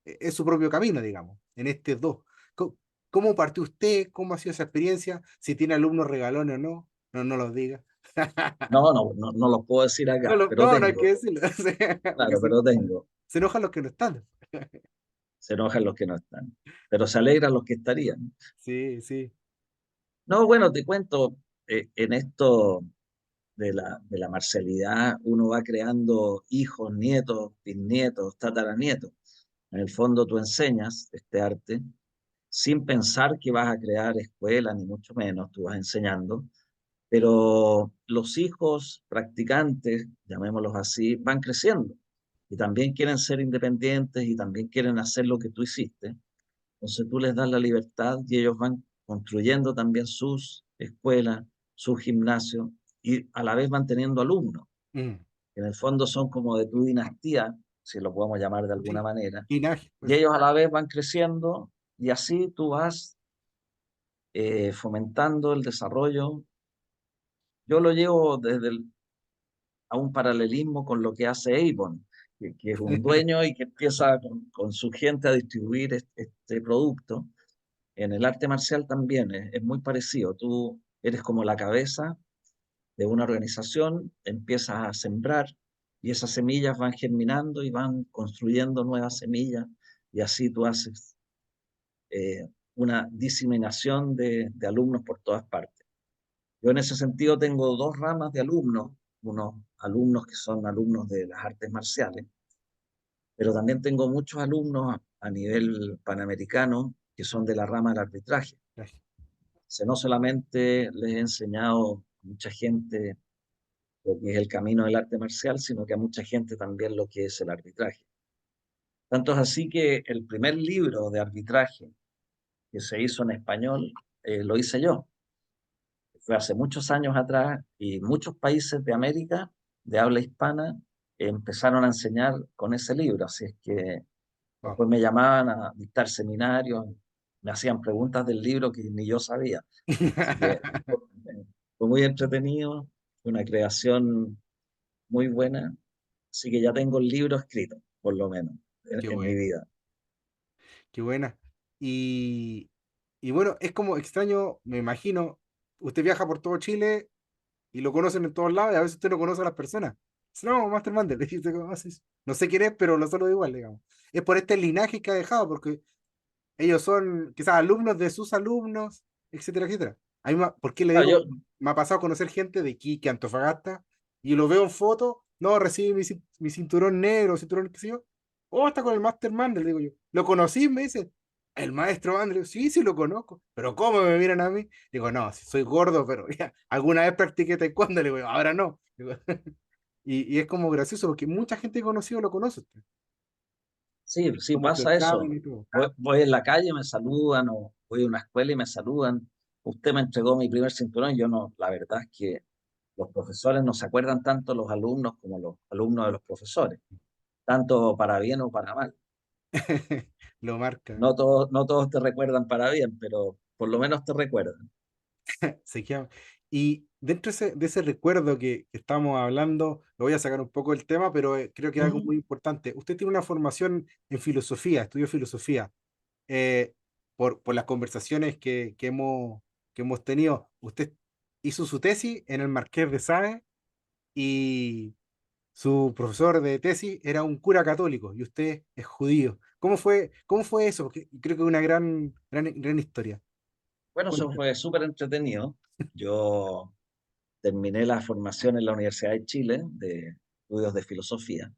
es su propio camino, digamos, en este dos. ¿Cómo, cómo partió usted? ¿Cómo ha sido esa experiencia? Si tiene alumnos regalones o no, no los diga. No lo puedo decir acá, pero No hay que tengo, decirlo, o sea, porque claro, pero tengo. se enojan los que no están. Se enojan los que no están, pero se alegran los que estarían. Sí, sí. No, bueno, te cuento, en esto de la marcialidad, uno va creando hijos, nietos, bisnietos, tataranietos. En el fondo tú enseñas este arte sin pensar que vas a crear escuela, ni mucho menos, tú vas enseñando, pero los hijos practicantes, llamémoslos así, van creciendo y también quieren ser independientes y también quieren hacer lo que tú hiciste. Entonces tú les das la libertad y ellos van construyendo también sus escuelas, sus gimnasios y a la vez van teniendo alumnos, Mm, que en el fondo son como de tu dinastía, si lo podemos llamar de alguna sí. manera, Linaje, y pues. ellos a la vez van creciendo y así tú vas fomentando el desarrollo. Yo lo llevo a un paralelismo con lo que hace Avon, que es un dueño y que empieza con su gente a distribuir este producto. En el arte marcial también es muy parecido. Tú eres como la cabeza de una organización, empiezas a sembrar y esas semillas van germinando y van construyendo nuevas semillas y así tú haces una diseminación de alumnos por todas partes. Yo en ese sentido tengo 2 ramas de alumnos, unos alumnos que son alumnos de las artes marciales, pero también tengo muchos alumnos a nivel panamericano que son de la rama del arbitraje. No solamente les he enseñado a mucha gente lo que es el camino del arte marcial, sino que a mucha gente también lo que es el arbitraje. Tanto es así que el primer libro de arbitraje que se hizo en español lo hice yo. Fue hace muchos años atrás y muchos países de América, de habla hispana, empezaron a enseñar con ese libro. Así es que Wow. después me llamaban a dictar seminarios, me hacían preguntas del libro que ni yo sabía. Así que fue muy entretenido, fue una creación muy buena, así que ya tengo el libro escrito, por lo menos, Qué en mi buena, vida. qué buena. Y, y bueno, es como extraño, me imagino, usted viaja por todo Chile y lo conocen en todos lados y a veces usted no conoce a las personas. Dice, no, Master Mandel, y usted, "Ah, sí, sí". No sé quién es, pero lo saludo igual, digamos. Es por este linaje que ha dejado, porque ellos son quizás alumnos de sus alumnos, etcétera, etcétera. A mí, ¿por qué le Ah, digo? yo, Me ha pasado a conocer gente de Iquique, Antofagasta, y lo veo en foto, no, recibe mi cinturón negro, cinturón, qué sé yo. Oh, está con el Master Mandel, digo yo. ¿Lo conocí? Me dice, el maestro Andrew, sí, sí lo conozco, pero ¿cómo me miran a mí? Digo, no, si soy gordo, pero ya, alguna vez practiqué taekwondo, le digo, ahora no. Digo, y es como gracioso, porque mucha gente conocido lo conoce usted, sí, sí como su pasa examen eso. y todo. Voy en la calle, me saludan, o voy a una escuela y me saludan. Usted me entregó mi primer cinturón, yo no, la verdad es que los profesores no se acuerdan tanto los alumnos como los alumnos de los profesores, tanto para bien o para mal. Lo marca. No todos te recuerdan para bien, pero por lo menos te recuerdan. Se queda. Y dentro de ese recuerdo que estamos hablando, lo voy a sacar un poco del tema, pero creo que es algo Ujú. muy importante. Usted tiene una formación en filosofía, estudió filosofía. Eh, por las conversaciones que hemos tenido, usted hizo su tesis en el Marqués de Sade y su profesor de tesis era un cura católico y usted es judío. Cómo fue eso? Porque creo que es una gran historia. Bueno, eso Cuéntame. fue súper entretenido. Yo terminé la formación en la Universidad de Chile de estudios de filosofía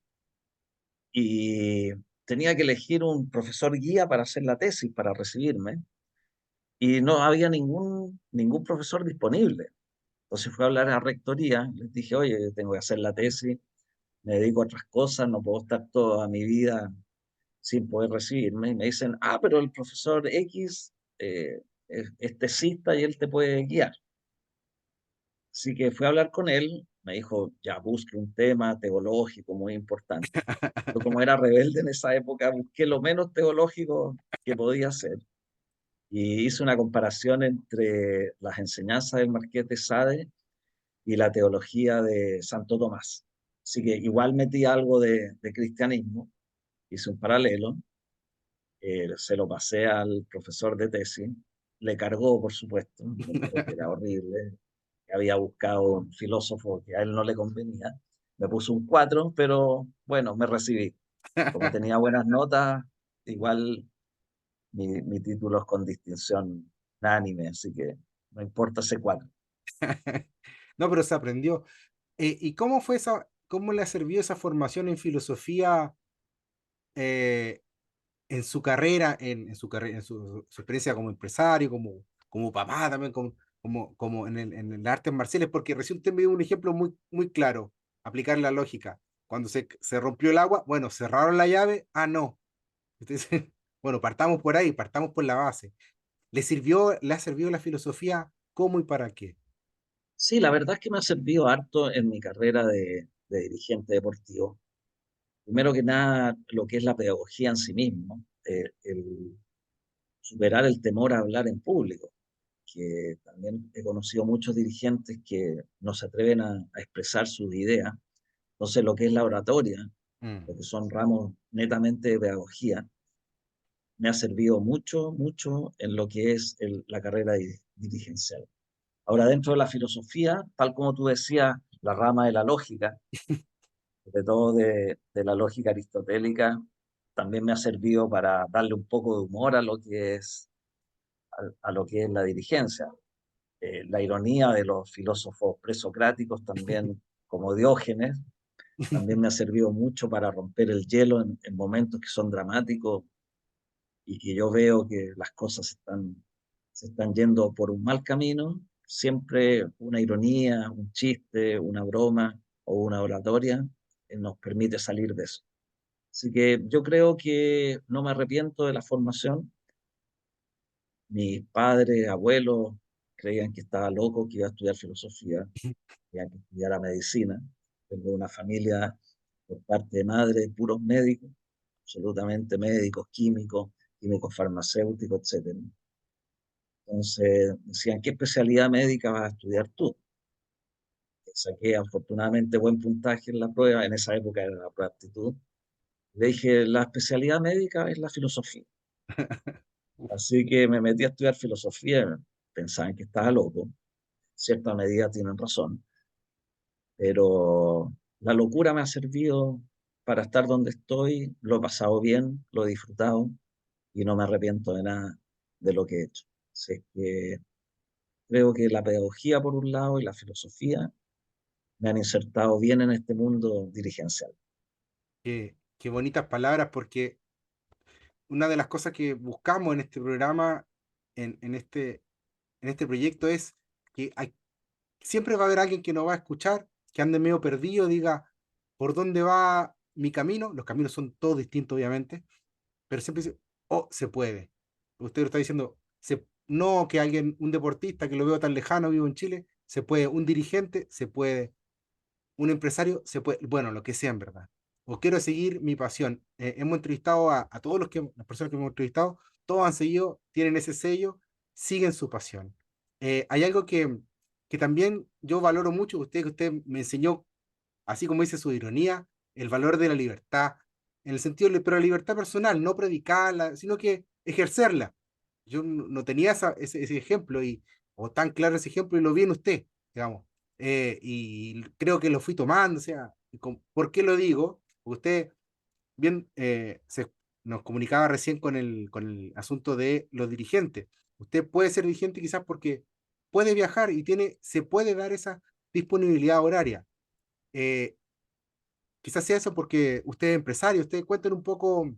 y tenía que elegir un profesor guía para hacer la tesis, para recibirme, y no había ningún profesor disponible. Entonces fui a hablar a rectoría, les dije, oye, tengo que hacer la tesis, me dedico a otras cosas, no puedo estar toda mi vida sin poder recibirme. Y me dicen, ah, pero el profesor X es tesista y él te puede guiar. Así que fui a hablar con él, me dijo, ya busque un tema teológico muy importante. Yo como era rebelde en esa época, busqué lo menos teológico que podía ser y hice una comparación entre las enseñanzas del Marqués de Sade y la teología de Santo Tomás. Así que igual metí algo de cristianismo, hice un paralelo, se lo pasé al profesor de tesis, le cargó, por supuesto, me dijo que era horrible, que había buscado un filósofo que a él no le convenía. Me puso un 4, pero bueno, me recibí. Como tenía buenas notas, igual mi título es con distinción unánime, así que no importa ese 4. No, pero se aprendió. ¿Y cómo fue cómo le ha servido esa formación en filosofía eh, en su carrera, en su carrera, su experiencia como empresario, como papá también, como en el artes marciales? Porque recién usted me dio un ejemplo muy claro, aplicar la lógica. Cuando se rompió el agua, bueno, cerraron la llave, ah, no. Entonces, bueno, partamos por ahí, partamos por la base. Le ha servido la filosofía cómo y para qué? Sí, la verdad es que me ha servido harto en mi carrera de dirigente deportivo. Primero que nada, lo que es la pedagogía en sí mismo, el superar el temor a hablar en público, que también he conocido muchos dirigentes que no se atreven a expresar sus ideas. Entonces, lo que es la oratoria, Mm. lo que son ramos netamente de pedagogía, me ha servido mucho, mucho en lo que es la carrera dirigencial. Ahora, dentro de la filosofía, tal como tú decías, la rama de la lógica, sobre todo de la lógica aristotélica, también me ha servido para darle un poco de humor a lo que es, a lo que es la dirigencia. La ironía de los filósofos presocráticos también, como Diógenes, también me ha servido mucho para romper el hielo en momentos que son dramáticos y que yo veo que las cosas se están yendo por un mal camino. Siempre una ironía, un chiste, una broma o una oratoria nos permite salir de eso. Así que yo creo que no me arrepiento de la formación. Mis padres, abuelos creían que estaba loco, que iba a estudiar filosofía, querían que estudiara medicina. Tengo una familia por parte de madre, puros médicos, absolutamente médicos, químicos farmacéuticos, etcétera. Entonces decían, ¿qué especialidad médica vas a estudiar tú? saqué afortunadamente buen puntaje en la prueba, en esa época era la prueba de aptitud. Le dije, la especialidad médica es la filosofía. Uf, Así que me metí a estudiar filosofía, pensaban que estaba loco, en cierta medida tienen razón, pero la locura me ha servido para estar donde estoy, lo he pasado bien, lo he disfrutado y no me arrepiento de nada de lo que he hecho. Así es que creo que la pedagogía por un lado y la filosofía me han insertado bien en este mundo dirigencial. qué bonitas palabras, porque una de las cosas que buscamos en este programa, en este proyecto, es que siempre va a haber alguien que nos va a escuchar, que ande medio perdido, diga, ¿por dónde va mi camino? Los caminos son todos distintos, obviamente, pero siempre dice, oh, se puede. Usted lo está diciendo, no que alguien, un deportista que lo veo tan lejano, vivo en Chile, se puede, un dirigente, se puede, un empresario, se puede, bueno, lo que sea en verdad. O quiero seguir mi pasión. Hemos entrevistado a todos las personas que hemos entrevistado, todos han seguido, tienen ese sello, siguen su pasión. Hay algo que también yo valoro mucho, que usted me enseñó, así como dice su ironía, el valor de la libertad, en el sentido, pero la libertad personal, no predicarla, sino que ejercerla. Yo no tenía ese ejemplo, o tan claro ese ejemplo, y lo vi en usted, digamos. Y creo que lo fui tomando, o sea, ¿por qué lo digo? Porque usted bien nos comunicaba recién con el asunto de los dirigentes. Usted puede ser dirigente quizás porque puede viajar y se puede dar esa disponibilidad horaria. Eh, Quizás sea eso porque usted es empresario. Usted cuenten un poco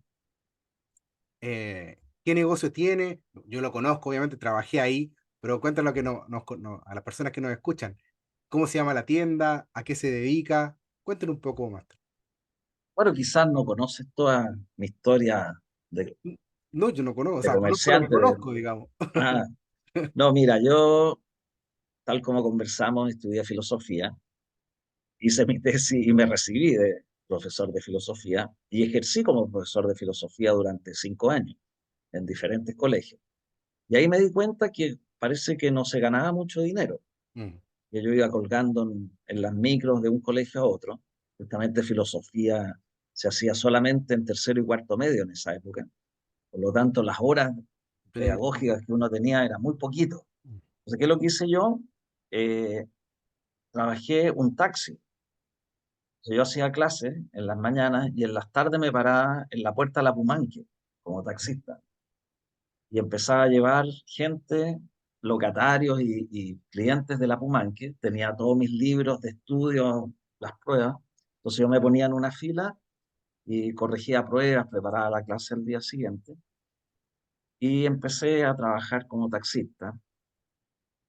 qué negocio tiene. Yo lo conozco, obviamente, trabajé ahí, pero cuéntanos lo que a las personas que nos escuchan. ¿Cómo se llama la tienda? ¿A qué se dedica? Cuéntenos un poco más. Bueno, quizás no conoces toda mi historia de, No, yo no conozco, o de sea, conozco lo que comerciante. conozco, digamos. Ah, no, mira, yo, tal como conversamos, estudié filosofía, hice mi tesis y me recibí de profesor de filosofía y ejercí como profesor de filosofía durante 5 años en diferentes colegios. Y ahí me di cuenta que parece que no se ganaba mucho dinero, Mm, que yo iba colgando en las micros de un colegio a otro. Justamente filosofía se hacía solamente en tercero y cuarto medio en esa época. Por lo tanto, las horas pero, pedagógicas que uno tenía eran muy poquito. Entonces, ¿qué es lo que hice yo? Eh, Trabajé un taxi. Entonces, yo hacía clases en las mañanas y en las tardes me paraba en la puerta de la Pumanque como taxista y empezaba a llevar gente, locatarios y clientes de la Pumanque. Tenía todos mis libros de estudio, las pruebas. Entonces yo me ponía en una fila y corregía pruebas, preparaba la clase al día siguiente y empecé a trabajar como taxista.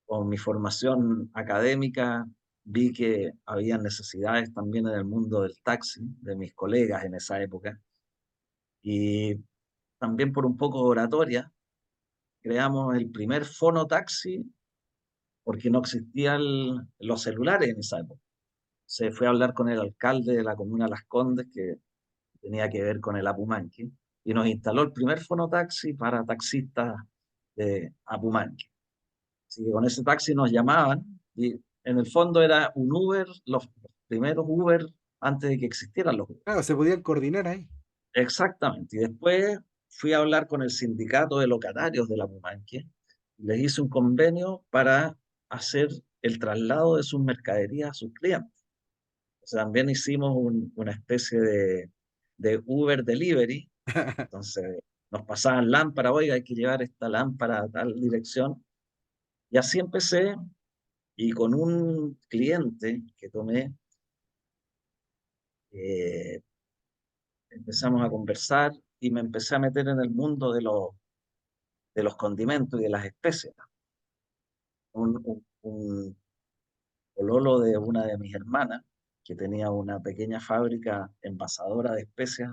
Con mi formación académica vi que había necesidades también en el mundo del taxi, de mis colegas en esa época, y también por un poco de oratoria creamos el primer fonotaxi porque no existían los celulares en esa época. Se fue a hablar con el alcalde de la comuna Las Condes, que tenía que ver con el Apumanque, y nos instaló el primer fonotaxi para taxistas de Apumanque. Así que con ese taxi nos llamaban y en el fondo era un Uber, los primeros Uber antes de que existieran los Uber. claro, se podían coordinar ahí. Exactamente. Y después fui a hablar con el sindicato de locatarios de la Pumanque. Les hice un convenio para hacer el traslado de sus mercaderías a sus clientes. O sea, también hicimos una especie de Uber Delivery. Entonces nos pasaban lámpara, oiga, hay que llevar esta lámpara a tal dirección. Y así empecé y con un cliente que tomé, eh, empezamos a conversar y me empecé a meter en el mundo de los condimentos y de las especias. Un pololo de una de mis hermanas, que tenía una pequeña fábrica envasadora de especias,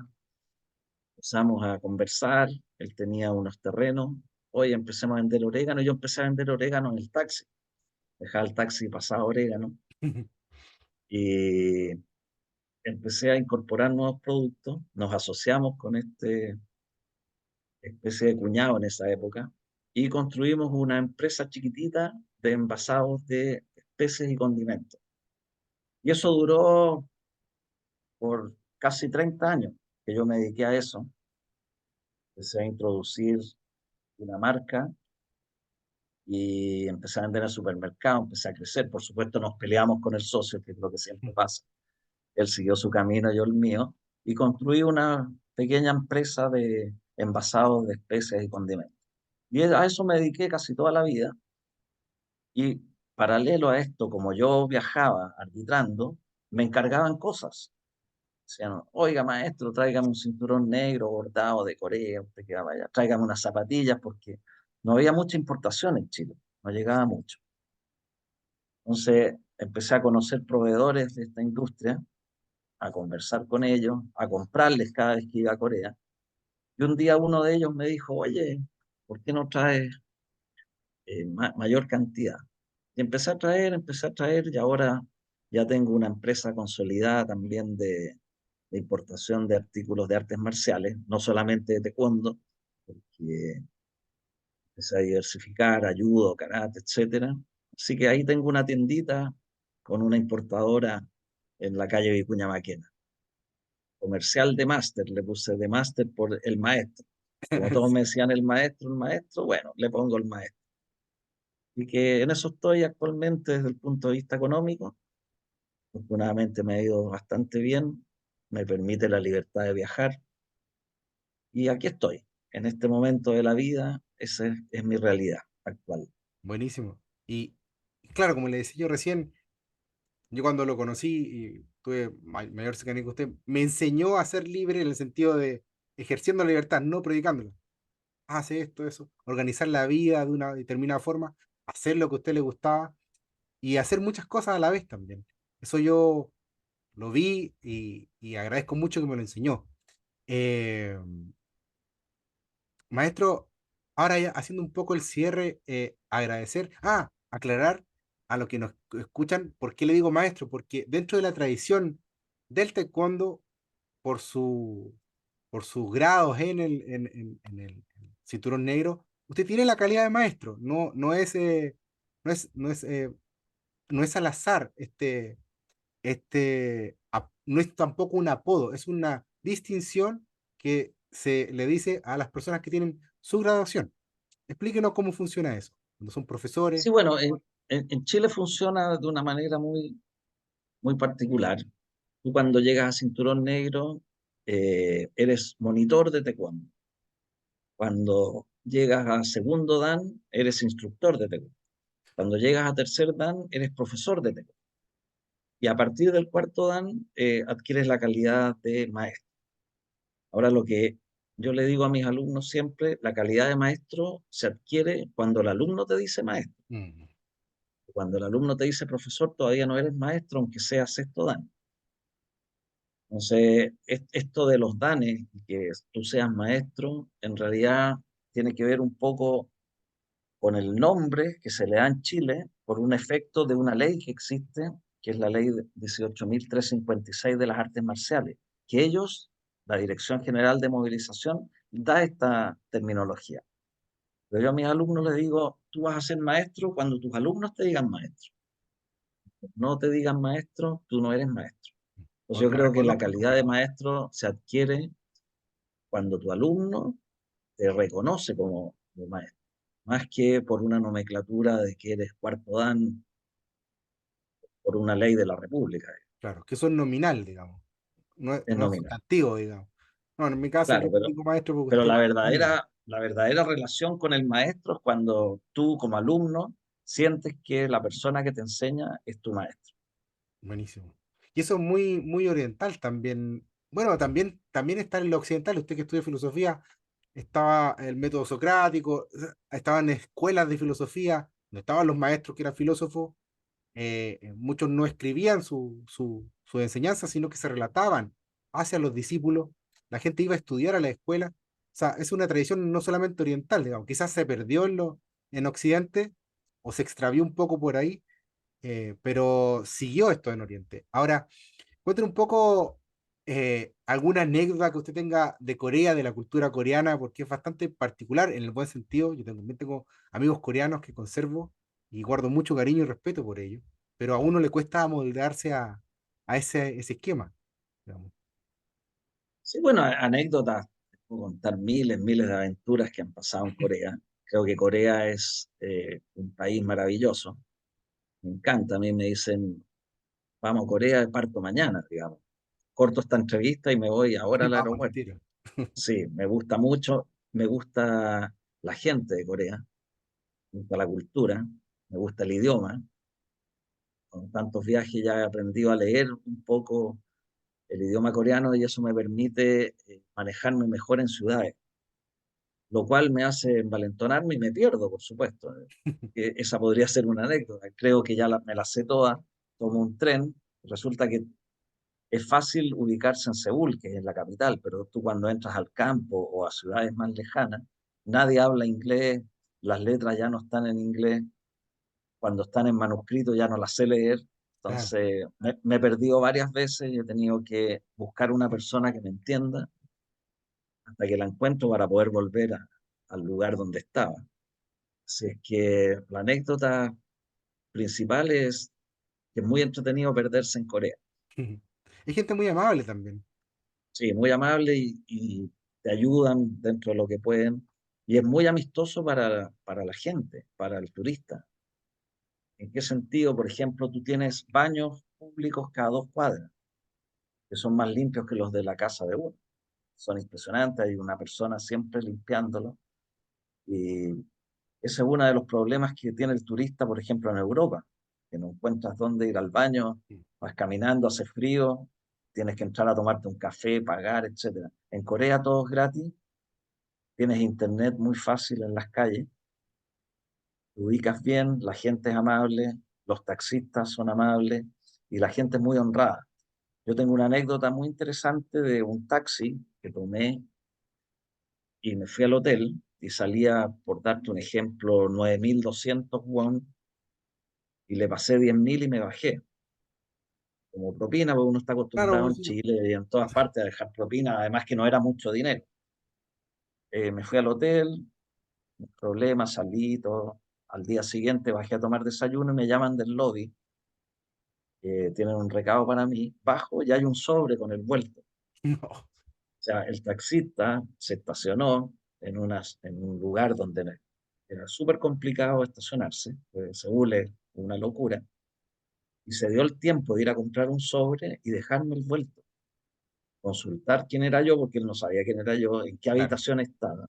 empezamos a conversar, él tenía unos terrenos, oye, empecemos a vender orégano, y yo empecé a vender orégano en el taxi, dejaba el taxi y pasaba orégano, y empecé a incorporar nuevos productos, nos asociamos con este especie de cuñado en esa época, y construimos una empresa chiquitita de envasados de especies y condimentos. Y eso duró por casi 30 años que yo me dediqué a eso. Empecé a introducir una marca y empecé a vender en el supermercado, empecé a crecer. Por supuesto, nos peleamos con el socio, que es lo que siempre pasa. Él siguió su camino, yo el mío, y construí una pequeña empresa de envasados de especias y condimentos. Y a eso me dediqué casi toda la vida. Y paralelo a esto, como yo viajaba arbitrando, me encargaban cosas. Decían, oiga, maestro, tráigame un cinturón negro bordado de Corea, usted que va allá, tráigame unas zapatillas, porque no había mucha importación en Chile, no llegaba mucho. Entonces empecé a conocer proveedores de esta industria, a conversar con ellos, a comprarles cada vez que iba a Corea. Y un día uno de ellos me dijo, oye, ¿por qué no traes mayor cantidad? Y empecé a traer, y ahora ya tengo una empresa consolidada también de importación de artículos de artes marciales, no solamente de taekwondo, porque empecé a diversificar, ayudo, karate, etcétera. Así que ahí tengo una tiendita con una importadora en la calle Vicuña Maquena. Comercial de máster, le puse de máster por el maestro. Como todos me decían el maestro, bueno, le pongo el maestro. Y que en eso estoy actualmente desde el punto de vista económico. Afortunadamente me ha ido bastante bien, me permite la libertad de viajar y aquí estoy. En este momento de la vida, esa es mi realidad actual. Buenísimo. Y claro, como le decía yo recién, yo cuando lo conocí y tuve mayor cercanía que usted, me enseñó a ser libre en el sentido de ejerciendo la libertad, no predicándola. Hace esto, eso, organizar la vida de una determinada forma, hacer lo que a usted le gustaba y hacer muchas cosas a la vez también. Eso yo lo vi y agradezco mucho que me lo enseñó. Eh, Maestro, ahora ya haciendo un poco el cierre, agradecer, aclarar a los que nos escuchan, ¿por qué le digo maestro? Porque dentro de la tradición del taekwondo, por su, por sus grados en el cinturón negro, usted tiene la calidad de maestro, no es, no es, no es al azar no es tampoco un apodo, es una distinción que se le dice a las personas que tienen su graduación. Explíquenos cómo funciona eso. Cuando son profesores. Sí, bueno, en Chile funciona de una manera muy particular. Tú cuando llegas a cinturón negro, eres monitor de taekwondo. Cuando llegas a segundo dan, eres instructor de taekwondo. Cuando llegas a tercer dan, eres profesor de taekwondo. Y a partir del cuarto dan, adquieres la calidad de maestro. Ahora, lo que yo le digo a mis alumnos siempre, la calidad de maestro se adquiere cuando el alumno te dice maestro. Mm, Cuando el alumno te dice profesor, todavía no eres maestro, aunque sea sexto dan. Entonces, esto de los danes, y que tú seas maestro, en realidad tiene que ver un poco con el nombre que se le da en Chile por un efecto de una ley que existe, que es la ley 18.356 de las artes marciales, que ellos, la Dirección General de Movilización, da esta terminología. Pero yo a mis alumnos les digo, tú vas a ser maestro cuando tus alumnos te digan maestro. No te digan maestro, tú no eres maestro. Entonces yo Cuando te creo que la reconozcan como calidad de tal. maestro se adquiere cuando tu alumno te reconoce como maestro, más que por una nomenclatura de que eres cuarto dan por una ley de la República, Claro, que son nominal, digamos. es No es nominal. sustantivo, digamos. No, en mi caso yo Claro, digo maestro porque pero usted es mío. la verdadera relación con el maestro es cuando tú como alumno sientes que la persona que te enseña es tu maestro. Buenísimo. Y eso es muy, muy oriental también. Bueno, también está en lo occidental. Usted que estudia filosofía, estaba el método socrático, estaban escuelas de filosofía, donde estaban los maestros que eran filósofos. Muchos no escribían su enseñanza, sino que se relataban hacia los discípulos. La gente iba a estudiar a la escuela. O sea, es una tradición no solamente oriental, digamos, quizás se perdió en Occidente o se extravió un poco por ahí, pero siguió esto en Oriente. Ahora, cuéntame un poco alguna anécdota que usted tenga de Corea, de la cultura coreana, porque es bastante particular en el buen sentido. Yo también tengo amigos coreanos que conservo y guardo mucho cariño y respeto por ellos, pero a uno le cuesta moldearse a ese esquema, digamos. Sí, bueno, anécdotas, te puedo contar miles, miles de aventuras que han pasado en Corea. Creo que Corea es un país maravilloso. Me encanta, a mí me dicen, vamos a Corea, parto mañana, digamos. Corto esta entrevista y me voy ahora al Vamos al aeropuerto. tiro. Sí, me gusta mucho, me gusta la gente de Corea, me gusta la cultura, me gusta el idioma. Con tantos viajes ya he aprendido a leer un poco el idioma coreano y eso me permite manejarme mejor en ciudades, lo cual me hace envalentonarme y me pierdo, por supuesto. Esa podría ser una anécdota. Creo que ya me la sé toda. Tomo un tren, resulta que es fácil ubicarse en Seúl, que es la capital, pero tú cuando entras al campo o a ciudades más lejanas, nadie habla inglés, las letras ya no están en inglés, cuando están en manuscrito ya no las sé leer. Claro. Entonces me he perdido varias veces y he tenido que buscar una persona que me entienda hasta que la encuentro para poder volver al lugar donde estaba. Así es que la anécdota principal es que es muy entretenido perderse en Corea. Hay gente muy amable también. Sí, muy amable y te ayudan dentro de lo que pueden. Y es muy amistoso para la gente, para el turista. ¿En qué sentido? Por ejemplo, tú tienes baños públicos cada 2 cuadras, que son más limpios que los de la casa de uno. Son impresionantes, hay una persona siempre limpiándolo. Y ese es uno de los problemas que tiene el turista, por ejemplo, en Europa, que no encuentras dónde ir al baño, vas caminando, hace frío, tienes que entrar a tomarte un café, pagar, etcétera. En Corea todo es gratis, tienes internet muy fácil en las calles, te ubicas bien, la gente es amable, los taxistas son amables y la gente es muy honrada. Yo tengo una anécdota muy interesante de un taxi que tomé y me fui al hotel y salía, por darte un ejemplo, 9.200 won y le pasé 10.000 y me bajé como propina, porque uno está acostumbrado Claro, en sí. Chile y en todas partes a dejar propina, además que no era mucho dinero. Me fui al hotel, problemas, salí, todo. Al día siguiente bajé a tomar desayuno y me llaman del lobby, tienen un recado para mí, bajo y hay un sobre con el vuelto. No. O sea, el taxista se estacionó en un lugar donde era súper complicado estacionarse, Seúl es una locura, y se dio el tiempo de ir a comprar un sobre y dejarme el vuelto, consultar quién era yo, porque él no sabía quién era yo, en qué Claro. habitación estaba.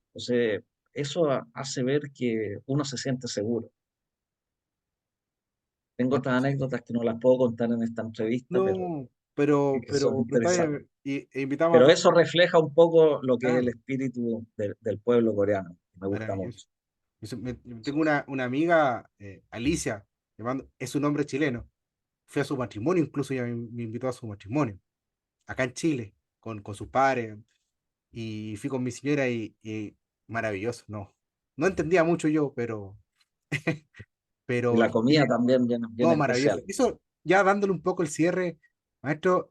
Entonces, eso hace ver que uno se siente seguro. Tengo otras Bastante. anécdotas que no las puedo contar en esta entrevista, pero No, pero, que son pero, pero está interesantes. bien. Invitamos a Pero todos. eso refleja un poco lo que es el Claro, espíritu del pueblo coreano, que me gusta maravilloso. mucho. Yo tengo una amiga, Alicia, es un hombre chileno. Fui a su matrimonio, incluso ella me invitó a su matrimonio, acá en Chile, con sus padres. Y fui con mi señora y maravilloso, no. No entendía mucho yo, Y pero la comida también bien, bien no, maravilloso. especial. Eso, ya dándole un poco el cierre, maestro,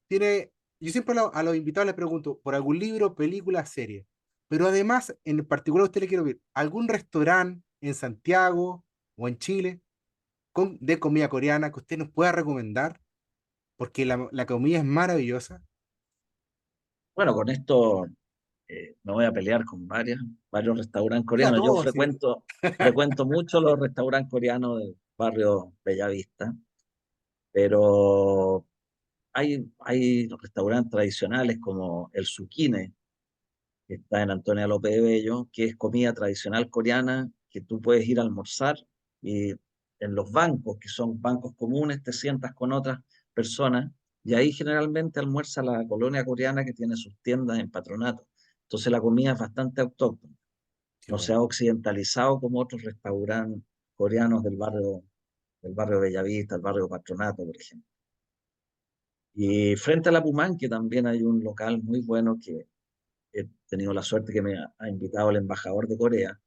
tiene, yo siempre a los invitados les pregunto por algún libro, película, serie, pero además, en particular a usted le quiero ver, algún restaurante en Santiago o en Chile de comida coreana que usted nos pueda recomendar, porque la comida es maravillosa. Bueno, con esto me voy a pelear con varios restaurantes Diga coreanos. Yo todo, sí. frecuento mucho los restaurantes coreanos del barrio Bellavista, pero hay restaurantes tradicionales como el Sukine, que está en Antonia López de Bello, que es comida tradicional coreana, que tú puedes ir a almorzar y en los bancos, que son bancos comunes, te sientas con otras personas y ahí generalmente almuerza la colonia coreana que tiene sus tiendas en patronato. Entonces la comida es bastante autóctona, Qué no se bueno. ha occidentalizado como otros restaurantes coreanos del barrio Bellavista, el barrio Patronato, por ejemplo. Y frente a la Pumanque también hay un local muy bueno que he tenido la suerte que me ha invitado el embajador de Corea.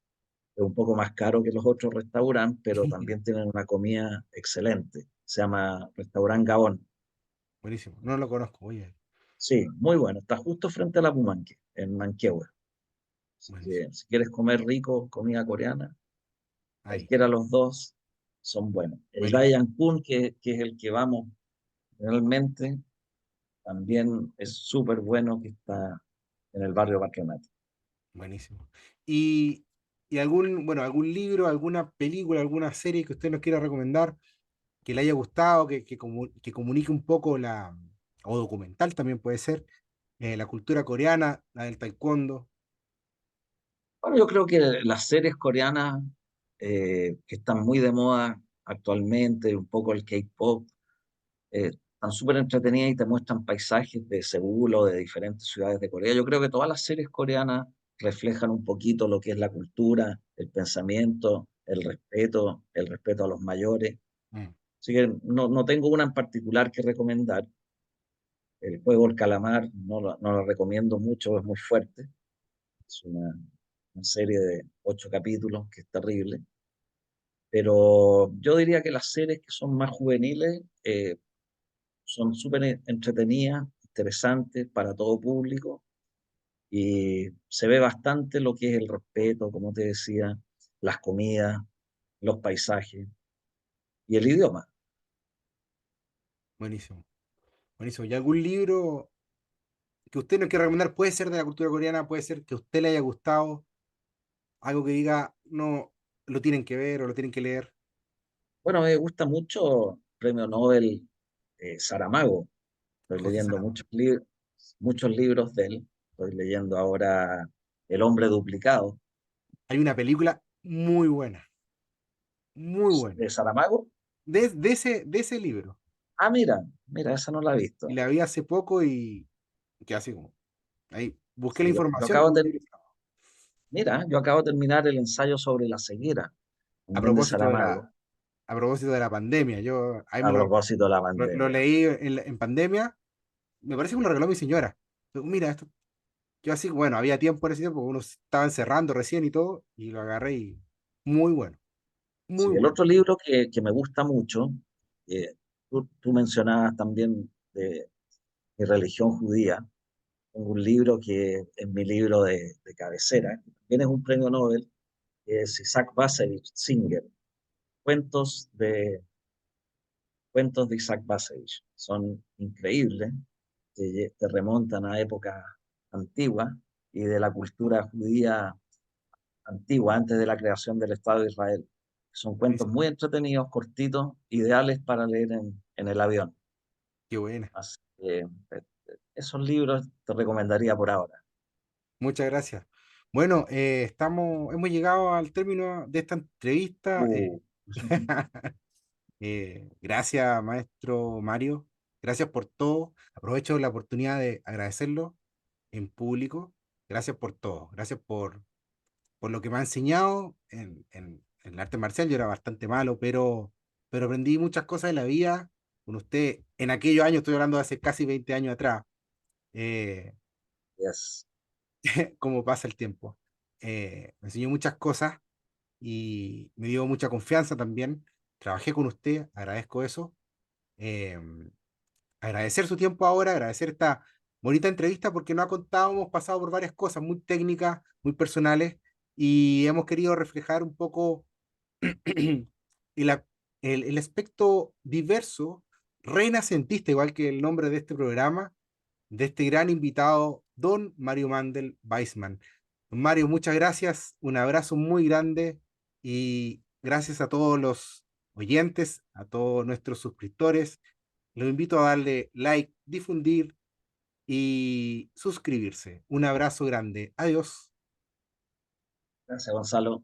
Es un poco más caro que los otros restaurantes, pero también tienen una comida excelente. Se llama Restaurant Gabón. Buenísimo. No lo conozco, oye. Sí, muy bueno. Está justo frente a la Pumanque, en Manquehue. Así Buenísimo. que si quieres comer rico, comida coreana, Ahí, cualquiera de los dos son buenos. El buenísimo. Daejeon, que es el que vamos Realmente también es súper bueno que está en el barrio Patronato. Buenísimo. Y, y algún, bueno, algún libro, alguna película, alguna serie que usted nos quiera recomendar, que le haya gustado, que comunique un poco o documental también puede ser, la cultura coreana, la del taekwondo. Bueno, yo creo que las series coreanas que están muy de moda actualmente, un poco el K-pop, están súper entretenidas y te muestran paisajes de Seúl o de diferentes ciudades de Corea. Yo creo que todas las series coreanas reflejan un poquito lo que es la cultura, el pensamiento, el respeto a los mayores. Mm, Así que no tengo una en particular que recomendar. El juego El Calamar no lo recomiendo mucho, es muy fuerte. Es una serie de 8 capítulos que es terrible. Pero yo diría que las series que son más juveniles son súper entretenidas, interesantes para todo público y se ve bastante lo que es el respeto, como te decía, las comidas, los paisajes y el idioma. buenísimo, buenísimo. ¿Y algún libro que usted nos quiera recomendar? Puede ser de la cultura coreana, puede ser que a usted le haya gustado, algo que diga, no, lo tienen que ver o lo tienen que leer. Bueno, me gusta mucho Premio Nobel Saramago. Estoy José leyendo Saramago. muchos libros de él. Estoy leyendo ahora El hombre duplicado Hay una película muy buena, de Saramago. de ese libro. Ah, mira, esa no la he Y visto. la vi hace poco y que así como, ahí busqué la Sí, información y mira, yo acabo de terminar el ensayo sobre la ceguera, a también de propósito Saramago, a propósito de la pandemia, yo ahí a propósito de la lo pandemia. leí en pandemia, me parece que me lo regaló mi señora. Digo, mira, esto, yo así, bueno, había tiempo en ese tiempo, uno estaba encerrando recién y todo, y lo agarré y muy bueno, muy Sí, el bueno. otro libro que me gusta mucho, eh, tú mencionabas también de mi religión judía. Tengo un libro que es mi libro de cabecera, que también es un premio Nobel, que es Isaac Bashevis Singer, cuentos de, cuentos de Isaac Bashevis. Son increíbles, te remontan a épocas antiguas y de la cultura judía antigua, antes de la creación del Estado de Israel. Son cuentos Buenísimo. muy entretenidos, cortitos, ideales para leer en el avión. Qué buena. Así que esos libros te recomendaría por ahora. Muchas gracias. Bueno, hemos llegado al término de esta entrevista. Uh, Gracias, maestro Mario. Gracias por todo. Aprovecho la oportunidad de agradecerlo en público. Gracias por todo. Gracias por lo que me ha enseñado en el arte marcial. Yo era bastante malo, pero aprendí muchas cosas de la vida con usted en aquellos años. Estoy hablando de hace casi 20 años atrás. Eh, yes. Cómo pasa el tiempo. Me enseñó muchas cosas y me dio mucha confianza también. Trabajé con usted, agradezco eso. Eh, Agradecer su tiempo ahora, agradecer esta bonita entrevista porque nos ha contado, hemos pasado por varias cosas muy técnicas, muy personales y hemos querido reflejar un poco el, a- el aspecto diverso, renacentista, igual que el nombre de este programa, de este gran invitado, don Mario Mandel Weisman. Don Mario, muchas gracias, un abrazo muy grande y gracias a todos los oyentes, a todos nuestros suscriptores. Los invito a darle like, difundir y suscribirse. Un abrazo grande. Adiós. Gracias, Gonzalo.